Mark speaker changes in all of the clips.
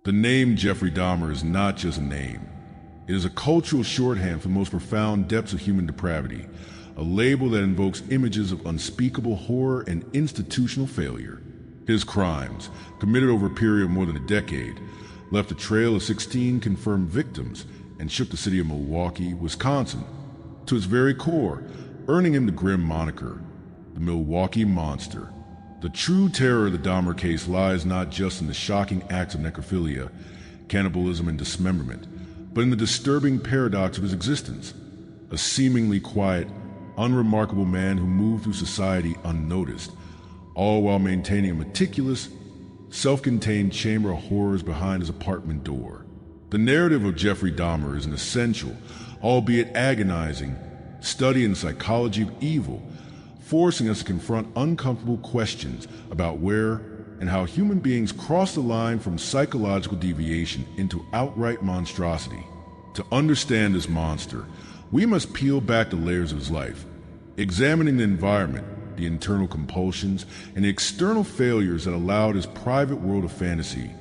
Speaker 1: The name Jeffrey Dahmer is not just a name. It is a cultural shorthand for the most profound depths of human depravity, a label that invokes images of unspeakable horror and institutional failure. His crimes, committed over a period of more than a decade, left a trail of 16 confirmed victims and shook the city of Milwaukee, Wisconsin, to its very core, earning him the grim moniker, the Milwaukee Monster. The true terror of the Dahmer case lies not just in the shocking acts of necrophilia, cannibalism, and dismemberment, but in the disturbing paradox of his existence. A seemingly quiet, unremarkable man who moved through society unnoticed, all while maintaining a meticulous, self-contained chamber of horrors behind his apartment door. The narrative of Jeffrey Dahmer is an essential, albeit agonizing, study in the psychology of evil, forcing us to confront uncomfortable questions about where and how human beings cross the line from psychological deviation into outright monstrosity. To understand this monster, we must peel back the layers of his life, examining the environment, the internal compulsions, and the external failures that allowed his private world of fantasy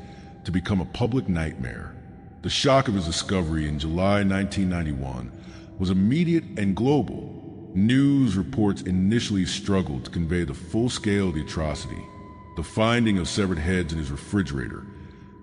Speaker 1: to become a public nightmare. The shock of his discovery in July 1991 was immediate and global. News reports initially struggled to convey the full scale of the atrocity. The finding of severed heads in his refrigerator,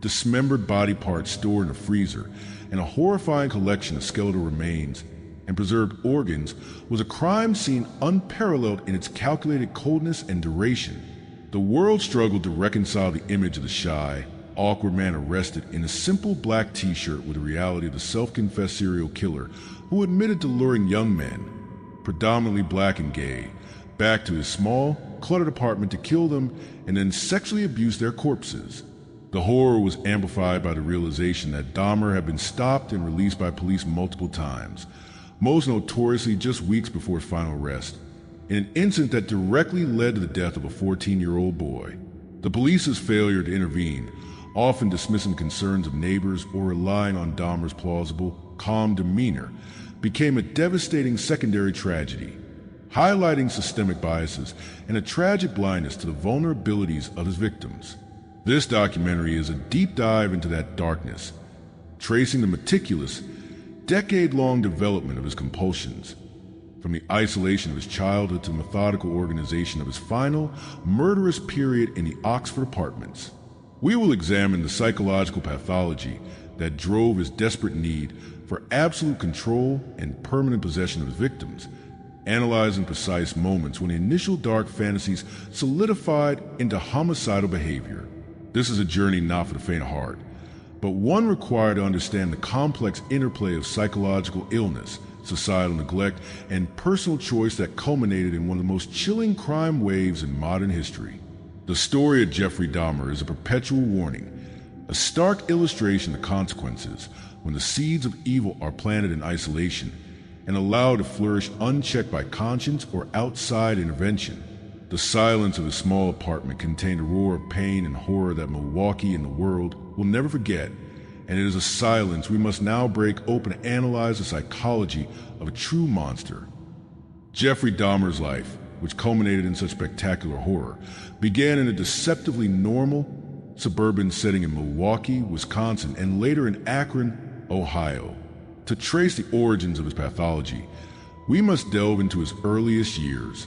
Speaker 1: dismembered body parts stored in a freezer, and a horrifying collection of skeletal remains and preserved organs was a crime scene unparalleled in its calculated coldness and duration. The world struggled to reconcile the image of the shy, awkward man arrested in a simple black t-shirt with the reality of the self-confessed serial killer who admitted to luring young men, predominantly black and gay, back to his small, cluttered apartment to kill them and then sexually abuse their corpses. The horror was amplified by the realization that Dahmer had been stopped and released by police multiple times, most notoriously just weeks before his final arrest, in an incident that directly led to the death of a 14-year-old boy. The police's failure to intervene, often dismissing concerns of neighbors or relying on Dahmer's plausible, calm demeanor, became a devastating secondary tragedy, highlighting systemic biases and a tragic blindness to the vulnerabilities of his victims. This documentary is a deep dive into that darkness, tracing the meticulous, decade-long development of his compulsions, from the isolation of his childhood to the methodical organization of his final, murderous period in the Oxford apartments. We will examine the psychological pathology that drove his desperate need for absolute control and permanent possession of his victims, analyzing precise moments when the initial dark fantasies solidified into homicidal behavior. This is a journey not for the faint of heart, but one required to understand the complex interplay of psychological illness, societal neglect, and personal choice that culminated in one of the most chilling crime waves in modern history. The story of Jeffrey Dahmer is a perpetual warning, a stark illustration of consequences when the seeds of evil are planted in isolation and allowed to flourish unchecked by conscience or outside intervention. The silence of his small apartment contained a roar of pain and horror that Milwaukee and the world will never forget, and it is a silence we must now break open to analyze the psychology of a true monster. Jeffrey Dahmer's life, which culminated in such spectacular horror, began in a deceptively normal, suburban setting in Milwaukee, Wisconsin, and later in Akron, Ohio. To trace the origins of his pathology, we must delve into his earliest years,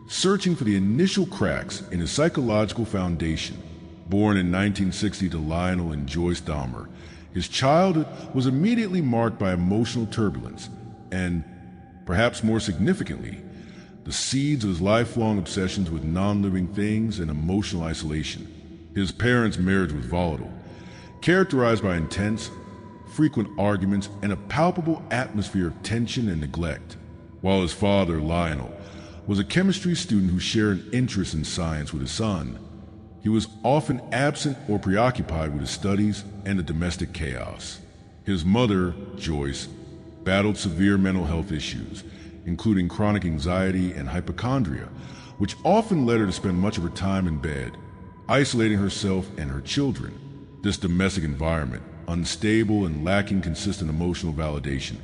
Speaker 1: searching for the initial cracks in his psychological foundation. Born in 1960 to Lionel and Joyce Dahmer, his childhood was immediately marked by emotional turbulence and, perhaps more significantly, the seeds of his lifelong obsessions with non-living things and emotional isolation. His parents' marriage was volatile, characterized by intense, frequent arguments and a palpable atmosphere of tension and neglect. While his father, Lionel, was a chemistry student who shared an interest in science with his son, he was often absent or preoccupied with his studies and the domestic chaos. His mother, Joyce, battled severe mental health issues, including chronic anxiety and hypochondria, which often led her to spend much of her time in bed, isolating herself and her children. This domestic environment, unstable and lacking consistent emotional validation,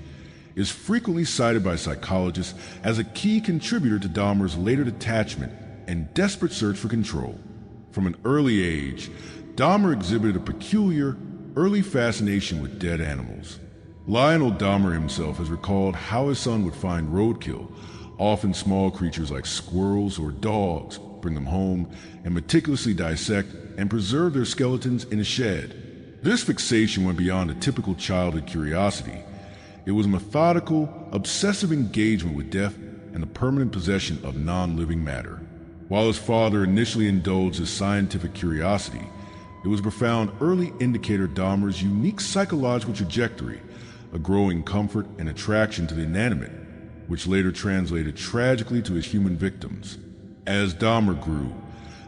Speaker 1: is frequently cited by psychologists as a key contributor to Dahmer's later detachment and desperate search for control. From an early age, Dahmer exhibited a peculiar, early fascination with dead animals. Lionel Dahmer himself has recalled how his son would find roadkill, often small creatures like squirrels or dogs, bring them home, and meticulously dissect and preserve their skeletons in a shed. This fixation went beyond a typical childhood curiosity. It was a methodical, obsessive engagement with death and the permanent possession of non-living matter. While his father initially indulged his scientific curiosity, it was a profound early indicator of Dahmer's unique psychological trajectory, a growing comfort and attraction to the inanimate, which later translated tragically to his human victims. As Dahmer grew,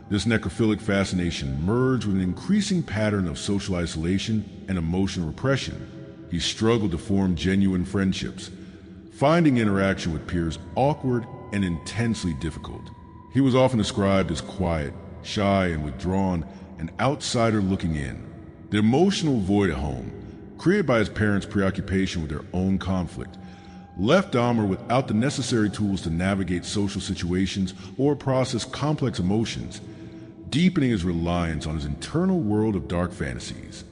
Speaker 1: this necrophilic fascination merged with an increasing pattern of social isolation and emotional repression. He struggled to form genuine friendships, finding interaction with peers awkward and intensely difficult. He was often described as quiet, shy, and withdrawn, an outsider looking in. The emotional void at home, created by his parents' preoccupation with their own conflict, left Dahmer without the necessary tools to navigate social situations or process complex emotions, deepening his reliance on his internal world of dark fantasies.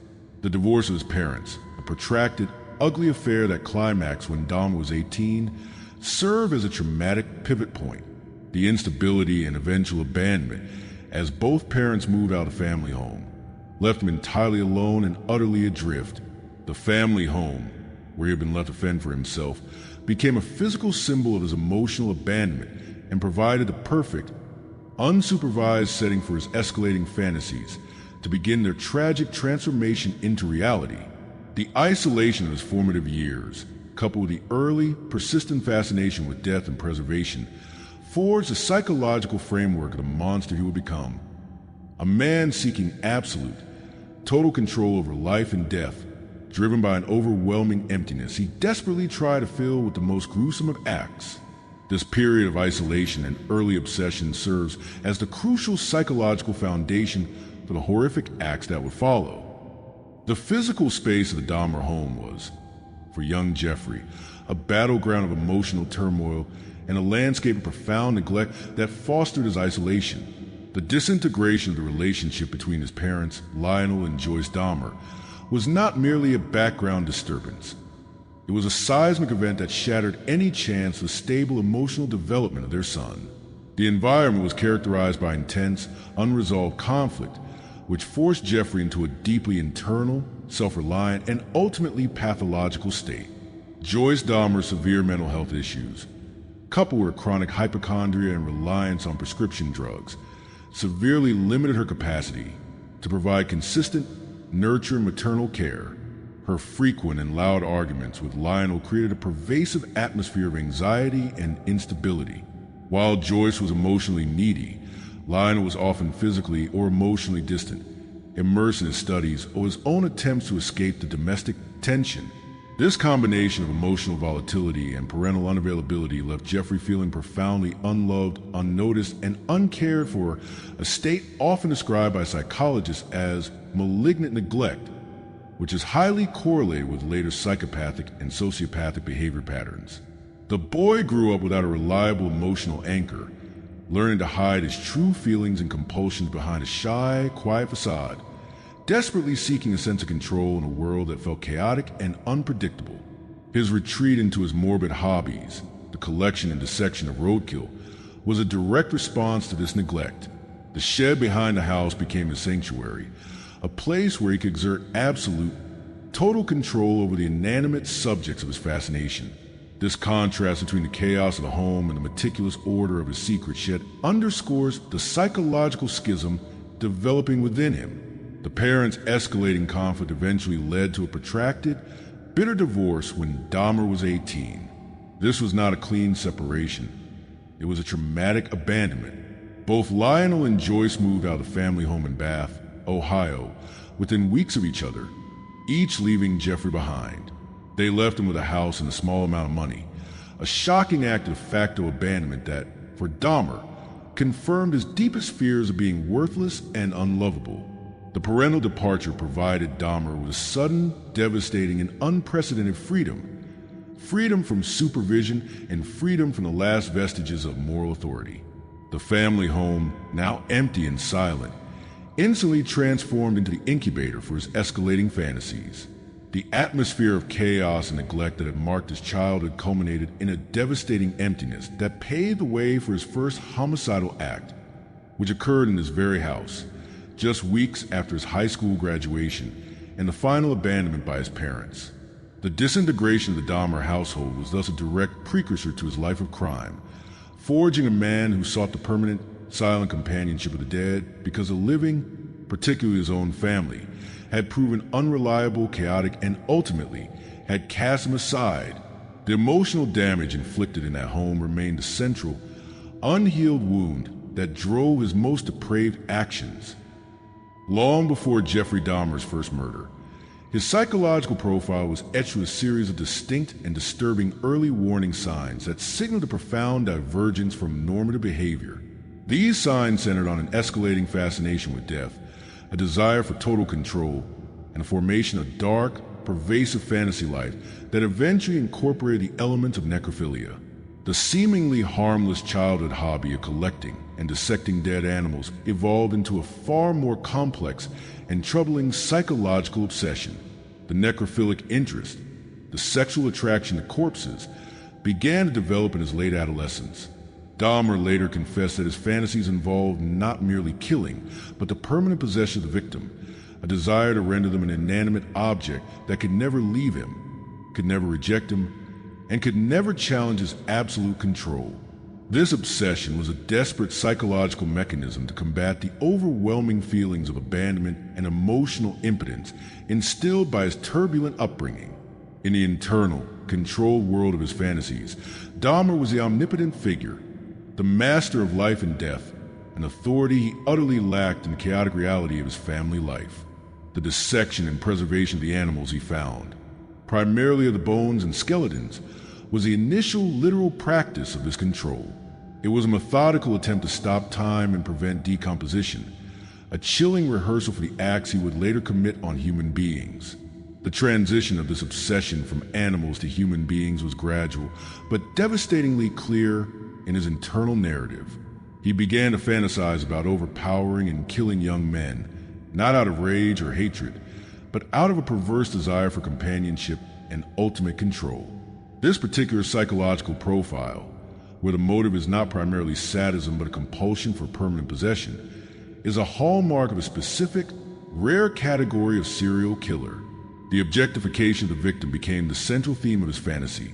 Speaker 1: The divorce of his parents, a protracted, ugly affair that climaxed when Dahmer was 18, served as a traumatic pivot point. The instability and eventual abandonment, as both parents moved out of the family home, left him entirely alone and utterly adrift. The family home, where he had been left to fend for himself, became a physical symbol of his emotional abandonment and provided the perfect, unsupervised setting for his escalating fantasies to begin their tragic transformation into reality. The isolation of his formative years, coupled with the early, persistent fascination with death and preservation, forged a psychological framework of the monster he would become. A man seeking absolute, total control over life and death, driven by an overwhelming emptiness he desperately tried to fill with the most gruesome of acts. This period of isolation and early obsession serves as the crucial psychological foundation for the horrific acts that would follow. The physical space of the Dahmer home was, for young Jeffrey, a battleground of emotional turmoil and a landscape of profound neglect that fostered his isolation. The disintegration of the relationship between his parents, Lionel and Joyce Dahmer, was not merely a background disturbance. It was a seismic event that shattered any chance of stable emotional development of their son. The environment was characterized by intense, unresolved conflict, which forced Jeffrey into a deeply internal, self-reliant, and ultimately pathological state. Joyce Dahmer's severe mental health issues, coupled with chronic hypochondria and reliance on prescription drugs, severely limited her capacity to provide consistent, nurturing maternal care. Her frequent and loud arguments with Lionel created a pervasive atmosphere of anxiety and instability. While Joyce was emotionally needy, Lionel was often physically or emotionally distant, immersed in his studies or his own attempts to escape the domestic tension. This combination of emotional volatility and parental unavailability left Jeffrey feeling profoundly unloved, unnoticed, and uncared for, a state often described by psychologists as malignant neglect, which is highly correlated with later psychopathic and sociopathic behavior patterns. The boy grew up without a reliable emotional anchor, learning to hide his true feelings and compulsions behind a shy, quiet facade, desperately seeking a sense of control in a world that felt chaotic and unpredictable. His retreat into his morbid hobbies, the collection and dissection of roadkill, was a direct response to this neglect. The shed behind the house became his sanctuary, a place where he could exert absolute, total control over the inanimate subjects of his fascination. This contrast between the chaos of the home and the meticulous order of his secret shed underscores the psychological schism developing within him. The parents' escalating conflict eventually led to a protracted, bitter divorce when Dahmer was 18. This was not a clean separation. It was a traumatic abandonment. Both Lionel and Joyce moved out of the family home in Bath, Ohio, within weeks of each other, each leaving Jeffrey behind. They left him with a house and a small amount of money, a shocking act of de facto abandonment that, for Dahmer, confirmed his deepest fears of being worthless and unlovable. The parental departure provided Dahmer with a sudden, devastating, and unprecedented freedom. Freedom from supervision and freedom from the last vestiges of moral authority. The family home, now empty and silent, instantly transformed into the incubator for his escalating fantasies. The atmosphere of chaos and neglect that had marked his childhood culminated in a devastating emptiness that paved the way for his first homicidal act, which occurred in this very house, just weeks after his high school graduation and the final abandonment by his parents. The disintegration of the Dahmer household was thus a direct precursor to his life of crime, forging a man who sought the permanent, silent companionship of the dead because the living, particularly his own family, had proven unreliable, chaotic, and ultimately had cast him aside. The emotional damage inflicted in that home remained the central, unhealed wound that drove his most depraved actions. Long before Jeffrey Dahmer's first murder, his psychological profile was etched with a series of distinct and disturbing early warning signs that signaled a profound divergence from normative behavior. These signs centered on an escalating fascination with death, a desire for total control, and a formation of dark, pervasive fantasy life that eventually incorporated the elements of necrophilia. The seemingly harmless childhood hobby of collecting and dissecting dead animals evolved into a far more complex and troubling psychological obsession. The necrophilic interest, the sexual attraction to corpses, began to develop in his late adolescence. Dahmer later confessed that his fantasies involved not merely killing, but the permanent possession of the victim, a desire to render them an inanimate object that could never leave him, could never reject him, and could never challenge his absolute control. This obsession was a desperate psychological mechanism to combat the overwhelming feelings of abandonment and emotional impotence instilled by his turbulent upbringing. In the internal, controlled world of his fantasies, Dahmer was the omnipotent figure, the master of life and death, an authority he utterly lacked in the chaotic reality of his family life. The dissection and preservation of the animals he found, primarily of the bones and skeletons, was the initial literal practice of his control. It was a methodical attempt to stop time and prevent decomposition, a chilling rehearsal for the acts he would later commit on human beings. The transition of this obsession from animals to human beings was gradual, but devastatingly clear in his internal narrative. He began to fantasize about overpowering and killing young men, not out of rage or hatred, but out of a perverse desire for companionship and ultimate control. This particular psychological profile, where the motive is not primarily sadism but a compulsion for permanent possession, is a hallmark of a specific, rare category of serial killer. The objectification of the victim became the central theme of his fantasy,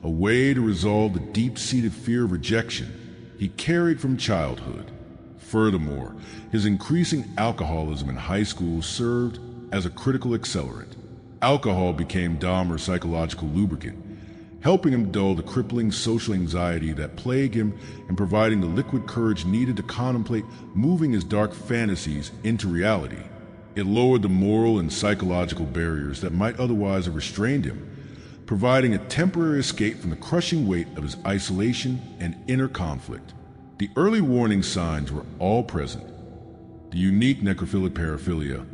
Speaker 1: a way to resolve the deep-seated fear of rejection he carried from childhood. Furthermore, his increasing alcoholism in high school served as a critical accelerant. Alcohol became Dahmer's psychological lubricant, helping him dull the crippling social anxiety that plagued him and providing the liquid courage needed to contemplate moving his dark fantasies into reality. It lowered the moral and psychological barriers that might otherwise have restrained him, providing a temporary escape from the crushing weight of his isolation and inner conflict. The early warning signs were all present. The unique necrophilic paraphilia,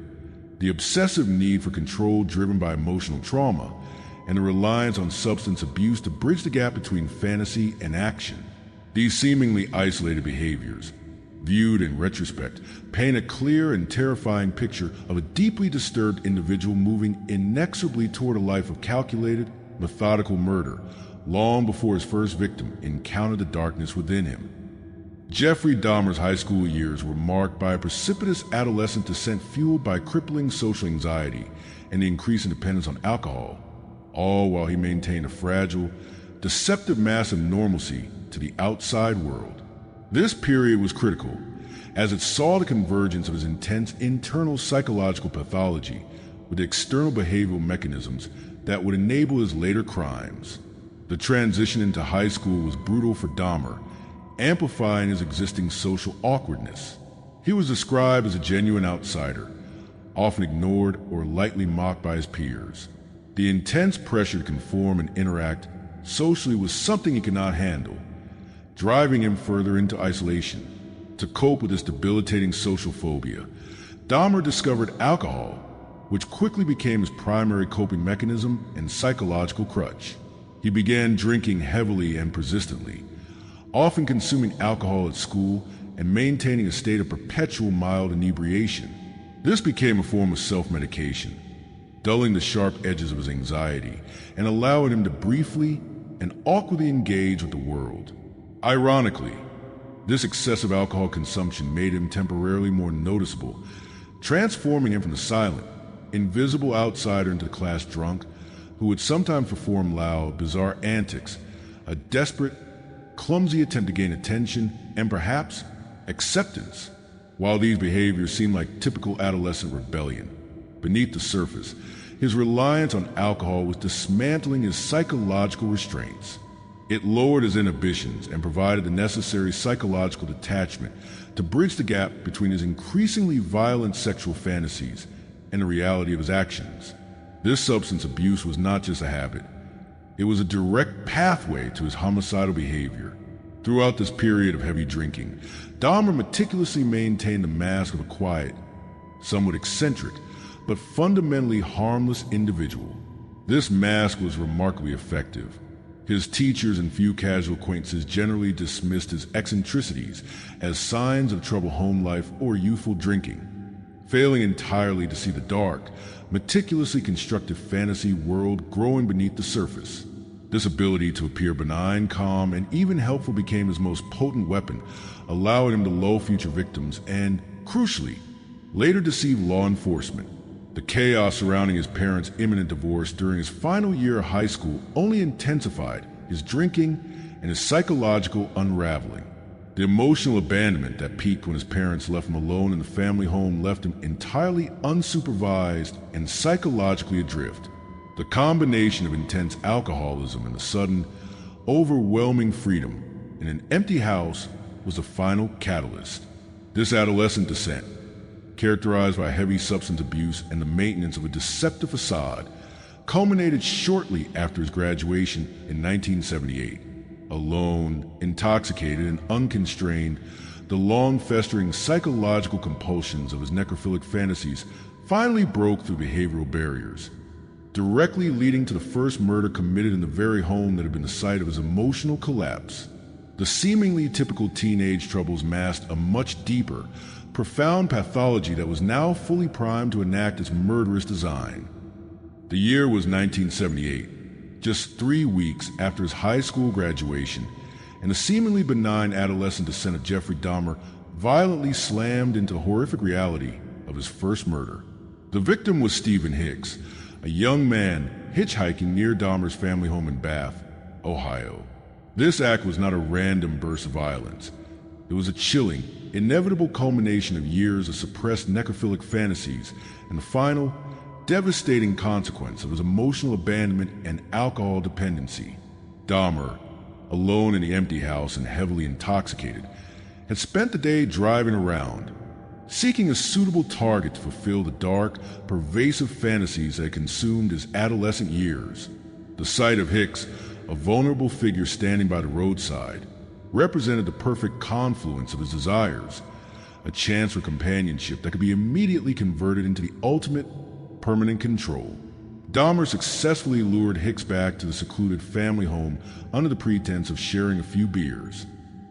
Speaker 1: the obsessive need for control driven by emotional trauma, and the reliance on substance abuse to bridge the gap between fantasy and action. These seemingly isolated behaviors, viewed in retrospect, paint a clear and terrifying picture of a deeply disturbed individual moving inexorably toward a life of calculated, methodical murder, long before his first victim encountered the darkness within him. Jeffrey Dahmer's high school years were marked by a precipitous adolescent descent fueled by crippling social anxiety and the increasing dependence on alcohol, all while he maintained a fragile, deceptive mask of normalcy to the outside world. This period was critical, as it saw the convergence of his intense internal psychological pathology with the external behavioral mechanisms that would enable his later crimes. The transition into high school was brutal for Dahmer, amplifying his existing social awkwardness. He was described as a genuine outsider, often ignored or lightly mocked by his peers. The intense pressure to conform and interact socially was something he could not handle, driving him further into isolation. To cope with this debilitating social phobia, Dahmer discovered alcohol, which quickly became his primary coping mechanism and psychological crutch. He began drinking heavily and persistently, often consuming alcohol at school and maintaining a state of perpetual mild inebriation. This became a form of self-medication, dulling the sharp edges of his anxiety and allowing him to briefly and awkwardly engage with the world. Ironically, this excessive alcohol consumption made him temporarily more noticeable, transforming him from the silent, invisible outsider into the class drunk who would sometimes perform loud, bizarre antics, a desperate, clumsy attempt to gain attention and perhaps acceptance. While these behaviors seemed like typical adolescent rebellion, beneath the surface, his reliance on alcohol was dismantling his psychological restraints. It lowered his inhibitions and provided the necessary psychological detachment to bridge the gap between his increasingly violent sexual fantasies and the reality of his actions. This substance abuse was not just a habit. It was a direct pathway to his homicidal behavior. Throughout this period of heavy drinking, Dahmer meticulously maintained a mask of a quiet, somewhat eccentric, but fundamentally harmless individual. This mask was remarkably effective. His teachers and few casual acquaintances generally dismissed his eccentricities as signs of troubled home life or youthful drinking, failing entirely to see the dark, meticulously constructed fantasy world growing beneath the surface. This ability to appear benign, calm, and even helpful became his most potent weapon, allowing him to lull future victims and, crucially, later deceive law enforcement. The chaos surrounding his parents' imminent divorce during his final year of high school only intensified his drinking and his psychological unraveling. The emotional abandonment that peaked when his parents left him alone in the family home left him entirely unsupervised and psychologically adrift. The combination of intense alcoholism and the sudden, overwhelming freedom in an empty house was the final catalyst. This adolescent descent, characterized by heavy substance abuse and the maintenance of a deceptive facade, culminated shortly after his graduation in 1978. Alone, intoxicated, and unconstrained, the long-festering psychological compulsions of his necrophilic fantasies finally broke through behavioral barriers, directly leading to the first murder committed in the very home that had been the site of his emotional collapse. The seemingly typical teenage troubles masked a much deeper, profound pathology that was now fully primed to enact its murderous design. The year was 1978, just 3 weeks after his high school graduation, and the seemingly benign adolescent descent of Jeffrey Dahmer violently slammed into the horrific reality of his first murder. The victim was Stephen Hicks, a young man hitchhiking near Dahmer's family home in Bath, Ohio. This act was not a random burst of violence. It was a chilling, inevitable culmination of years of suppressed necrophilic fantasies and the final, devastating consequence of his emotional abandonment and alcohol dependency. Dahmer, alone in the empty house and heavily intoxicated, had spent the day driving around, seeking a suitable target to fulfill the dark, pervasive fantasies that had consumed his adolescent years. The sight of Hicks, a vulnerable figure standing by the roadside, represented the perfect confluence of his desires, a chance for companionship that could be immediately converted into the ultimate, permanent control. Dahmer successfully lured Hicks back to the secluded family home under the pretense of sharing a few beers.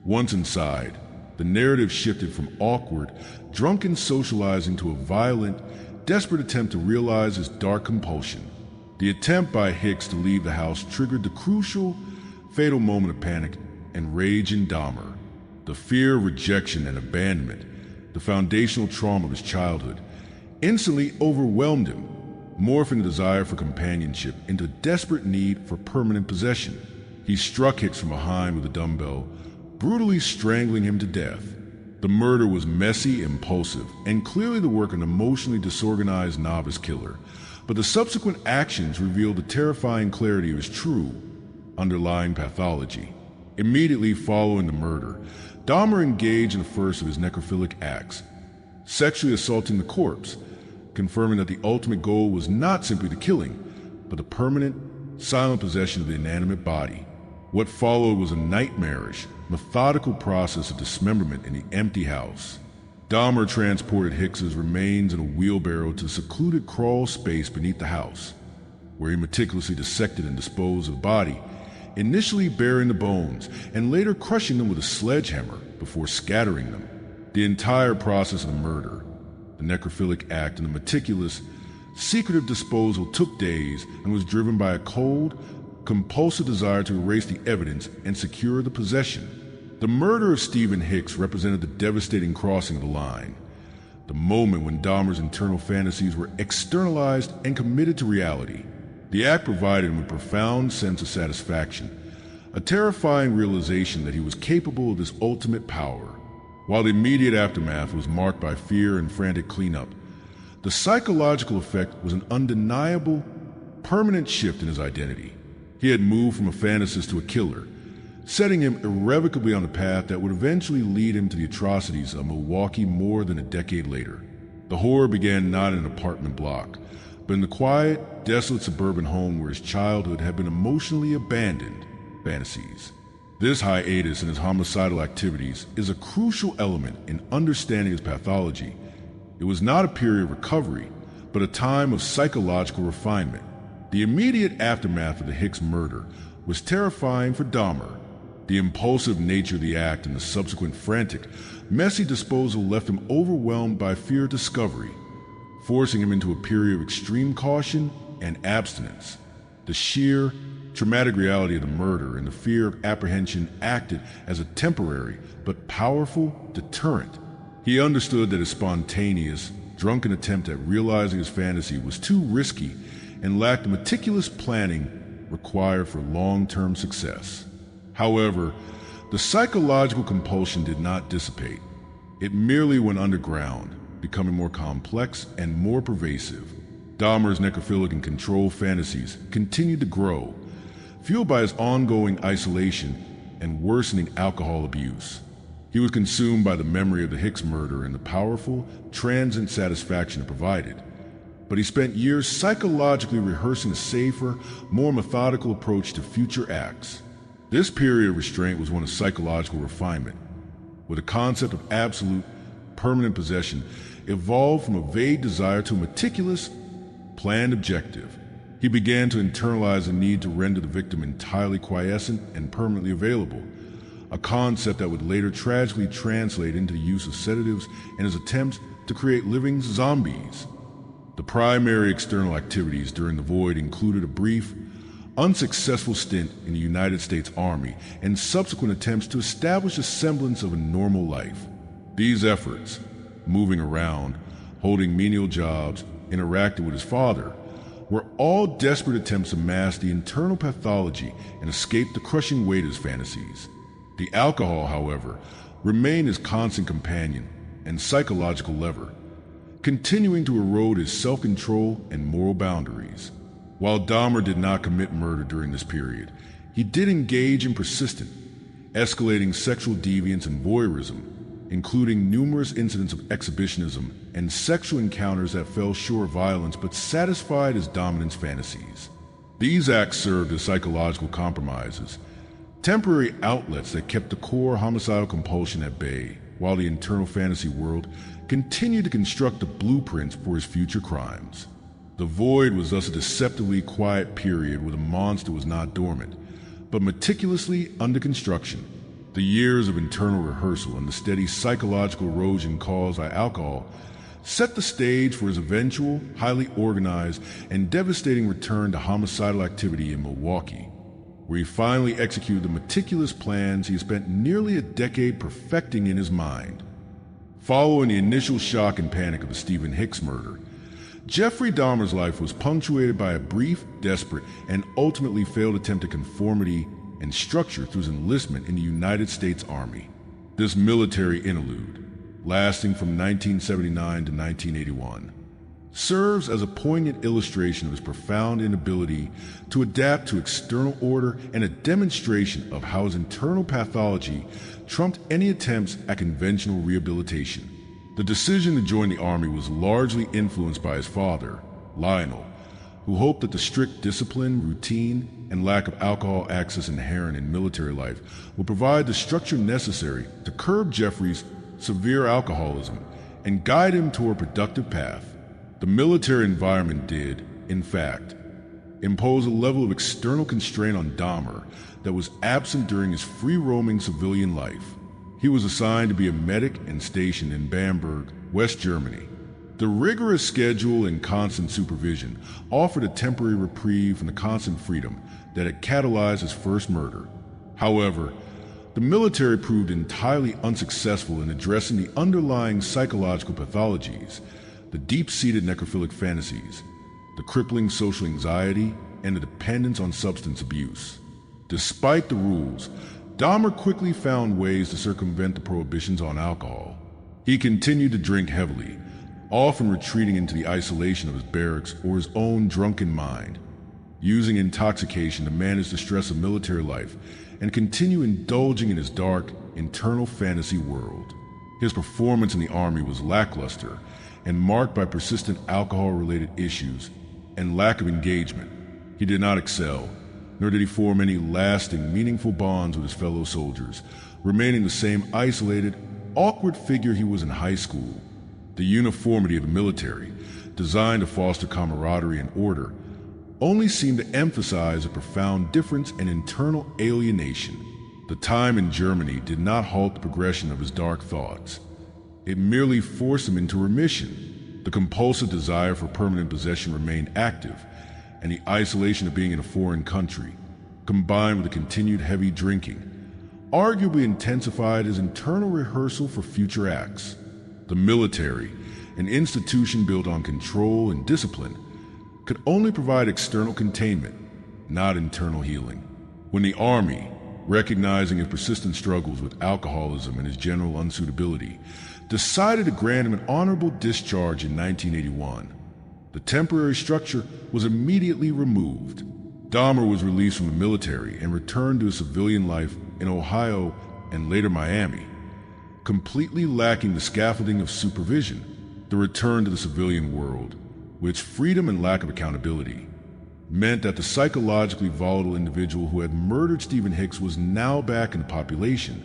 Speaker 1: Once inside, the narrative shifted from awkward, drunken socializing to a violent, desperate attempt to realize his dark compulsion. The attempt by Hicks to leave the house triggered the crucial, fatal moment of panic and rage in Dahmer. The fear of rejection and abandonment, the foundational trauma of his childhood, instantly overwhelmed him, morphing the desire for companionship into a desperate need for permanent possession. He struck Hicks from behind with a dumbbell, brutally strangling him to death. The murder was messy, impulsive, and clearly the work of an emotionally disorganized novice killer, but the subsequent actions revealed the terrifying clarity of his true, underlying pathology. Immediately following the murder, Dahmer engaged in the first of his necrophilic acts, sexually assaulting the corpse, confirming that the ultimate goal was not simply the killing, but the permanent, silent possession of the inanimate body. What followed was a nightmarish, methodical process of dismemberment in the empty house. Dahmer transported Hicks's remains in a wheelbarrow to a secluded crawl space beneath the house, where he meticulously dissected and disposed of the body, initially burying the bones and later crushing them with a sledgehammer before scattering them. The entire process of the murder, the necrophilic act, and the meticulous, secretive disposal took days and was driven by a cold, compulsive desire to erase the evidence and secure the possession. The murder of Stephen Hicks represented the devastating crossing of the line, the moment when Dahmer's internal fantasies were externalized and committed to reality. The act provided him with a profound sense of satisfaction, a terrifying realization that he was capable of this ultimate power. While the immediate aftermath was marked by fear and frantic cleanup, the psychological effect was an undeniable, permanent shift in his identity. He had moved from a fantasist to a killer, setting him irrevocably on the path that would eventually lead him to the atrocities of Milwaukee more than a decade later. The horror began not in an apartment block, but in the quiet, desolate suburban home where his childhood had been emotionally abandoned. Fantasies. This hiatus in his homicidal activities is a crucial element in understanding his pathology. It was not a period of recovery, but a time of psychological refinement. The immediate aftermath of the Hicks murder was terrifying for Dahmer. The impulsive nature of the act and the subsequent frantic, messy disposal left him overwhelmed by fear of discovery, forcing him into a period of extreme caution and abstinence. The sheer, traumatic reality of the murder and the fear of apprehension acted as a temporary but powerful deterrent. He understood that his spontaneous, drunken attempt at realizing his fantasy was too risky and lacked the meticulous planning required for long-term success. However, the psychological compulsion did not dissipate. It merely went underground, becoming more complex and more pervasive. Dahmer's necrophilic and control fantasies continued to grow, fueled by his ongoing isolation and worsening alcohol abuse. He was consumed by the memory of the Hicks murder and the powerful, transient satisfaction it provided. But he spent years psychologically rehearsing a safer, more methodical approach to future acts. This period of restraint was one of psychological refinement, where the concept of absolute, permanent possession evolved from a vague desire to a meticulous, planned objective. He began to internalize the need to render the victim entirely quiescent and permanently available, a concept that would later tragically translate into the use of sedatives and his attempts to create living zombies. The primary external activities during the void included a brief, unsuccessful stint in the United States Army and subsequent attempts to establish a semblance of a normal life. These efforts, moving around, holding menial jobs, interacting with his father, were all desperate attempts to mask the internal pathology and escape the crushing weight of his fantasies. The alcohol, however, remained his constant companion and psychological lever, continuing to erode his self-control and moral boundaries. While Dahmer did not commit murder during this period, he did engage in persistent, escalating sexual deviance and voyeurism, including numerous incidents of exhibitionism and sexual encounters that fell short of violence but satisfied his dominance fantasies. These acts served as psychological compromises, temporary outlets that kept the core homicidal compulsion at bay, while the internal fantasy world continued to construct the blueprints for his future crimes. The void was thus a deceptively quiet period where the monster was not dormant, but meticulously under construction. The years of internal rehearsal and the steady psychological erosion caused by alcohol set the stage for his eventual, highly organized, and devastating return to homicidal activity in Milwaukee, where he finally executed the meticulous plans he had spent nearly a decade perfecting in his mind. Following the initial shock and panic of the Stephen Hicks murder, Jeffrey Dahmer's life was punctuated by a brief, desperate, and ultimately failed attempt at conformity and structure through his enlistment in the United States Army. This military interlude, lasting from 1979 to 1981, serves as a poignant illustration of his profound inability to adapt to external order and a demonstration of how his internal pathology trumped any attempts at conventional rehabilitation. The decision to join the Army was largely influenced by his father, Lionel, who hoped that the strict discipline, routine, and lack of alcohol access inherent in military life would provide the structure necessary to curb Jeffrey's severe alcoholism and guide him toward a productive path. The military environment did, in fact, imposed a level of external constraint on Dahmer that was absent during his free-roaming civilian life. He was assigned to be a medic and stationed in Bamberg, West Germany. The rigorous schedule and constant supervision offered a temporary reprieve from the constant freedom that had catalyzed his first murder. However, the military proved entirely unsuccessful in addressing the underlying psychological pathologies, the deep-seated necrophilic fantasies, the crippling social anxiety, and the dependence on substance abuse. Despite the rules, Dahmer quickly found ways to circumvent the prohibitions on alcohol. He continued to drink heavily, often retreating into the isolation of his barracks or his own drunken mind, using intoxication to manage the stress of military life and continue indulging in his dark, internal fantasy world. His performance in the army was lackluster and marked by persistent alcohol-related issues and lack of engagement. He did not excel, nor did he form any lasting, meaningful bonds with his fellow soldiers, remaining the same isolated, awkward figure he was in high school. The uniformity of the military, designed to foster camaraderie and order, only seemed to emphasize a profound difference and internal alienation. The time in Germany did not halt the progression of his dark thoughts. It merely forced him into remission. The compulsive desire for permanent possession remained active, and the isolation of being in a foreign country, combined with the continued heavy drinking, arguably intensified his internal rehearsal for future acts. The military, an institution built on control and discipline, could only provide external containment, not internal healing. When the Army, recognizing his persistent struggles with alcoholism and his general unsuitability, decided to grant him an honorable discharge in 1981, the temporary structure was immediately removed. Dahmer was released from the military and returned to a civilian life in Ohio and later Miami, completely lacking the scaffolding of supervision. The return to the civilian world, with its freedom and lack of accountability, meant that the psychologically volatile individual who had murdered Stephen Hicks was now back in the population,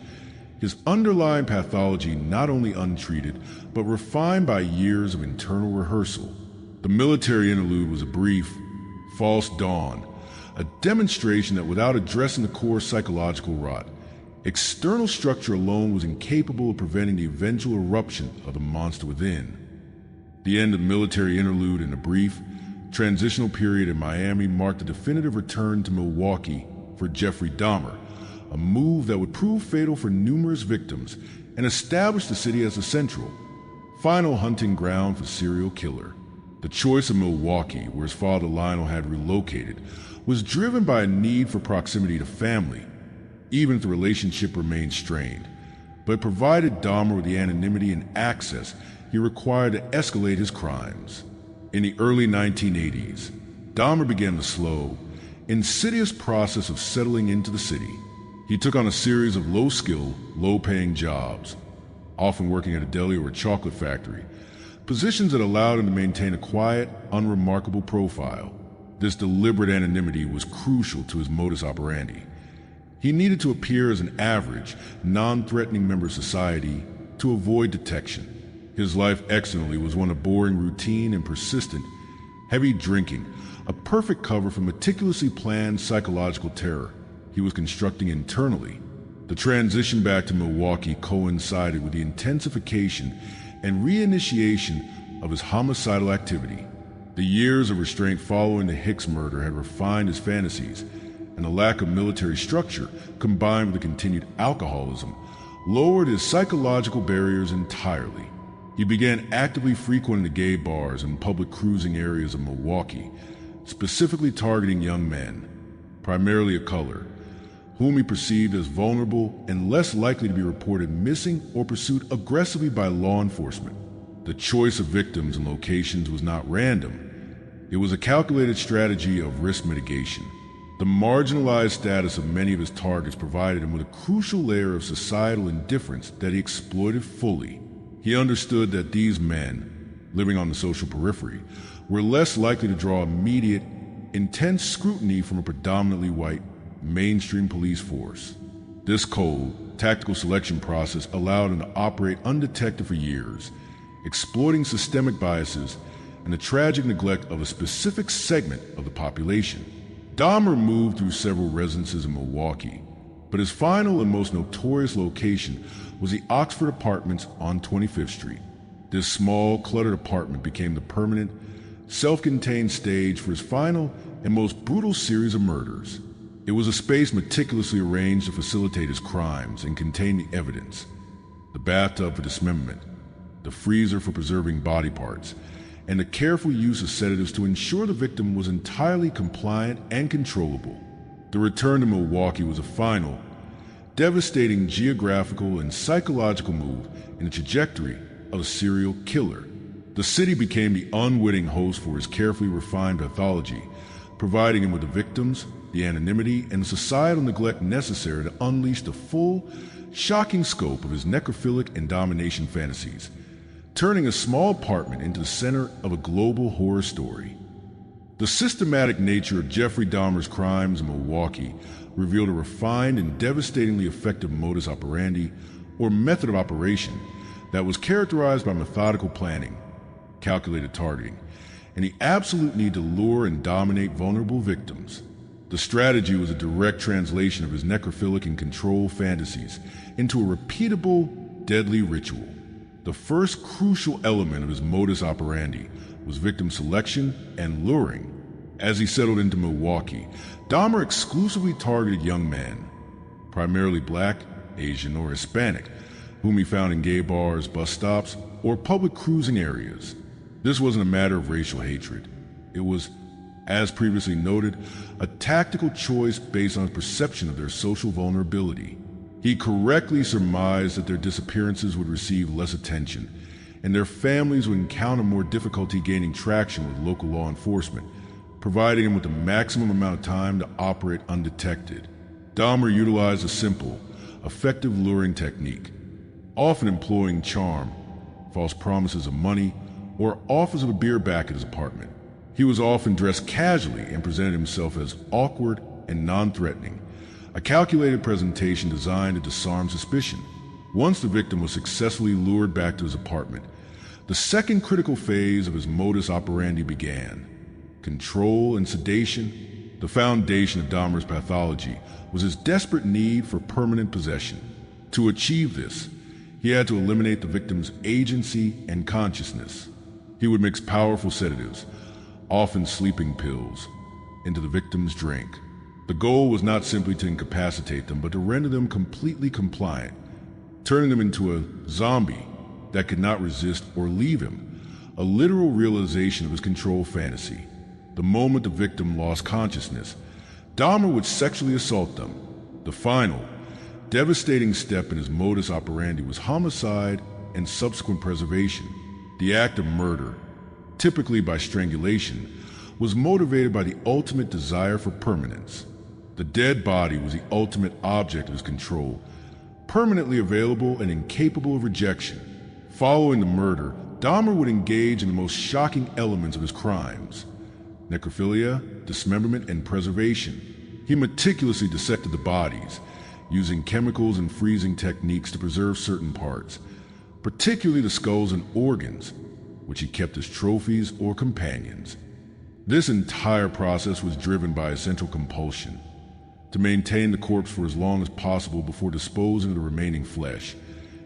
Speaker 1: his underlying pathology not only untreated, but refined by years of internal rehearsal. The military interlude was a brief, false dawn, a demonstration that without addressing the core psychological rot, external structure alone was incapable of preventing the eventual eruption of the monster within. The end of the military interlude and a brief, transitional period in Miami marked the definitive return to Milwaukee for Jeffrey Dahmer, a move that would prove fatal for numerous victims and establish the city as the central, final hunting ground for serial killer. The choice of Milwaukee, where his father Lionel had relocated, was driven by a need for proximity to family, even if the relationship remained strained, but it provided Dahmer with the anonymity and access he required to escalate his crimes. In the early 1980s, Dahmer began the slow, insidious process of settling into the city. He took on a series of low-skill, low-paying jobs, often working at a deli or a chocolate factory, positions that allowed him to maintain a quiet, unremarkable profile. This deliberate anonymity was crucial to his modus operandi. He needed to appear as an average, non-threatening member of society to avoid detection. His life externally was one of boring routine and persistent, heavy drinking, a perfect cover for meticulously planned psychological terror he was constructing internally. The transition back to Milwaukee coincided with the intensification and reinitiation of his homicidal activity. The years of restraint following the Hicks murder had refined his fantasies, and the lack of military structure, combined with the continued alcoholism, lowered his psychological barriers entirely. He began actively frequenting the gay bars and public cruising areas of Milwaukee, specifically targeting young men, primarily of color, whom he perceived as vulnerable and less likely to be reported missing or pursued aggressively by law enforcement. The choice of victims and locations was not random. It was a calculated strategy of risk mitigation. The marginalized status of many of his targets provided him with a crucial layer of societal indifference that he exploited fully. He understood that these men, living on the social periphery, were less likely to draw immediate, intense scrutiny from a predominantly white, mainstream police force. This cold, tactical selection process allowed him to operate undetected for years, exploiting systemic biases and the tragic neglect of a specific segment of the population. Dahmer moved through several residences in Milwaukee, but his final and most notorious location was the Oxford Apartments on 25th Street. This small, cluttered apartment became the permanent, self-contained stage for his final and most brutal series of murders. It was a space meticulously arranged to facilitate his crimes and contain the evidence: the bathtub for dismemberment, the freezer for preserving body parts, and the careful use of sedatives to ensure the victim was entirely compliant and controllable. The return to Milwaukee was a final, devastating geographical and psychological move in the trajectory of a serial killer. The city became the unwitting host for his carefully refined pathology, providing him with the victims, the anonymity, and the societal neglect necessary to unleash the full, shocking scope of his necrophilic and domination fantasies, turning a small apartment into the center of a global horror story. The systematic nature of Jeffrey Dahmer's crimes in Milwaukee revealed a refined and devastatingly effective modus operandi, or method of operation, that was characterized by methodical planning, calculated targeting, and the absolute need to lure and dominate vulnerable victims. The strategy was a direct translation of his necrophilic and control fantasies into a repeatable, deadly ritual. The first crucial element of his modus operandi was victim selection and luring. As he settled into Milwaukee, Dahmer exclusively targeted young men, primarily Black, Asian, or Hispanic, whom he found in gay bars, bus stops, or public cruising areas. This wasn't a matter of racial hatred. It was, as previously noted, a tactical choice based on his perception of their social vulnerability. He correctly surmised that their disappearances would receive less attention, and their families would encounter more difficulty gaining traction with local law enforcement, providing him with the maximum amount of time to operate undetected. Dahmer utilized a simple, effective luring technique, often employing charm, false promises of money, or offers of a beer back at his apartment. He was often dressed casually and presented himself as awkward and non-threatening, a calculated presentation designed to disarm suspicion. Once the victim was successfully lured back to his apartment, the second critical phase of his modus operandi began: control and sedation. The foundation of Dahmer's pathology was his desperate need for permanent possession. To achieve this, he had to eliminate the victim's agency and consciousness. He would mix powerful sedatives, often sleeping pills, into the victim's drink. The goal was not simply to incapacitate them, but to render them completely compliant, turning them into a zombie that could not resist or leave him, a literal realization of his control fantasy. The moment the victim lost consciousness, Dahmer would sexually assault them. The final, devastating step in his modus operandi was homicide and subsequent preservation. The act of murder, typically by strangulation, was motivated by the ultimate desire for permanence. The dead body was the ultimate object of his control, permanently available and incapable of rejection. Following the murder, Dahmer would engage in the most shocking elements of his crimes: necrophilia, dismemberment, and preservation. He meticulously dissected the bodies, using chemicals and freezing techniques to preserve certain parts, particularly the skulls and organs, which he kept as trophies or companions. This entire process was driven by a central compulsion: to maintain the corpse for as long as possible before disposing of the remaining flesh,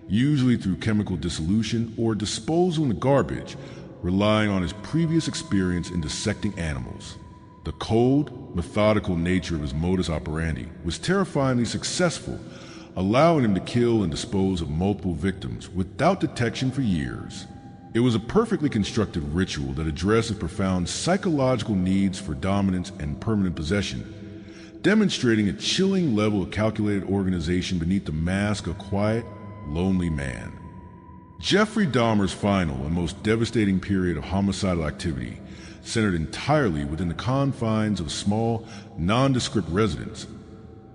Speaker 1: usually through chemical dissolution or disposal in the garbage, relying on his previous experience in dissecting animals. The cold, methodical nature of his modus operandi was terrifyingly successful, allowing him to kill and dispose of multiple victims without detection for years. It was a perfectly constructed ritual that addressed his profound psychological needs for dominance and permanent possession, demonstrating a chilling level of calculated organization beneath the mask of a quiet, lonely man. Jeffrey Dahmer's final and most devastating period of homicidal activity centered entirely within the confines of a small, nondescript residence,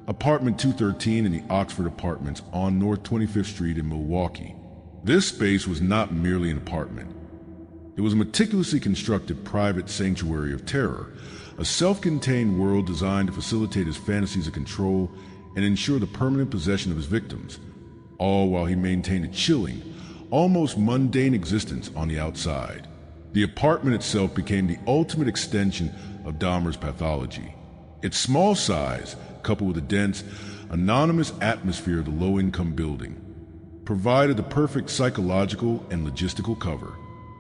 Speaker 1: apartment 213 in the Oxford Apartments on North 25th Street in Milwaukee. This space was not merely an apartment. It was a meticulously constructed private sanctuary of terror, a self-contained world designed to facilitate his fantasies of control and ensure the permanent possession of his victims, all while he maintained a chilling, almost mundane existence on the outside. The apartment itself became the ultimate extension of Dahmer's pathology. Its small size, coupled with the dense, anonymous atmosphere of the low-income building, provided the perfect psychological and logistical cover.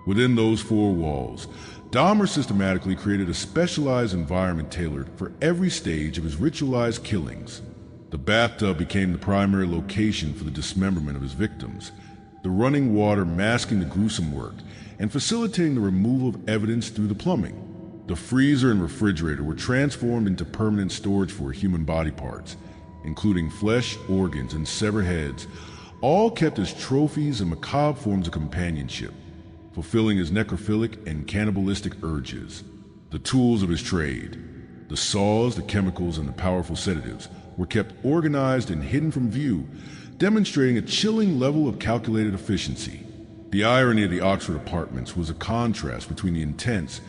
Speaker 1: Within those four walls, Dahmer systematically created a specialized environment tailored for every stage of his ritualized killings. The bathtub became the primary location for the dismemberment of his victims, the running water masking the gruesome work and facilitating the removal of evidence through the plumbing. The freezer and refrigerator were transformed into permanent storage for human body parts, including flesh, organs, and severed heads, all kept as trophies and macabre forms of companionship, fulfilling his necrophilic and cannibalistic urges. The tools of his trade, the saws, the chemicals, and the powerful sedatives, were kept organized and hidden from view, demonstrating a chilling level of calculated efficiency. The irony of the Oxford apartments was a contrast between the intense,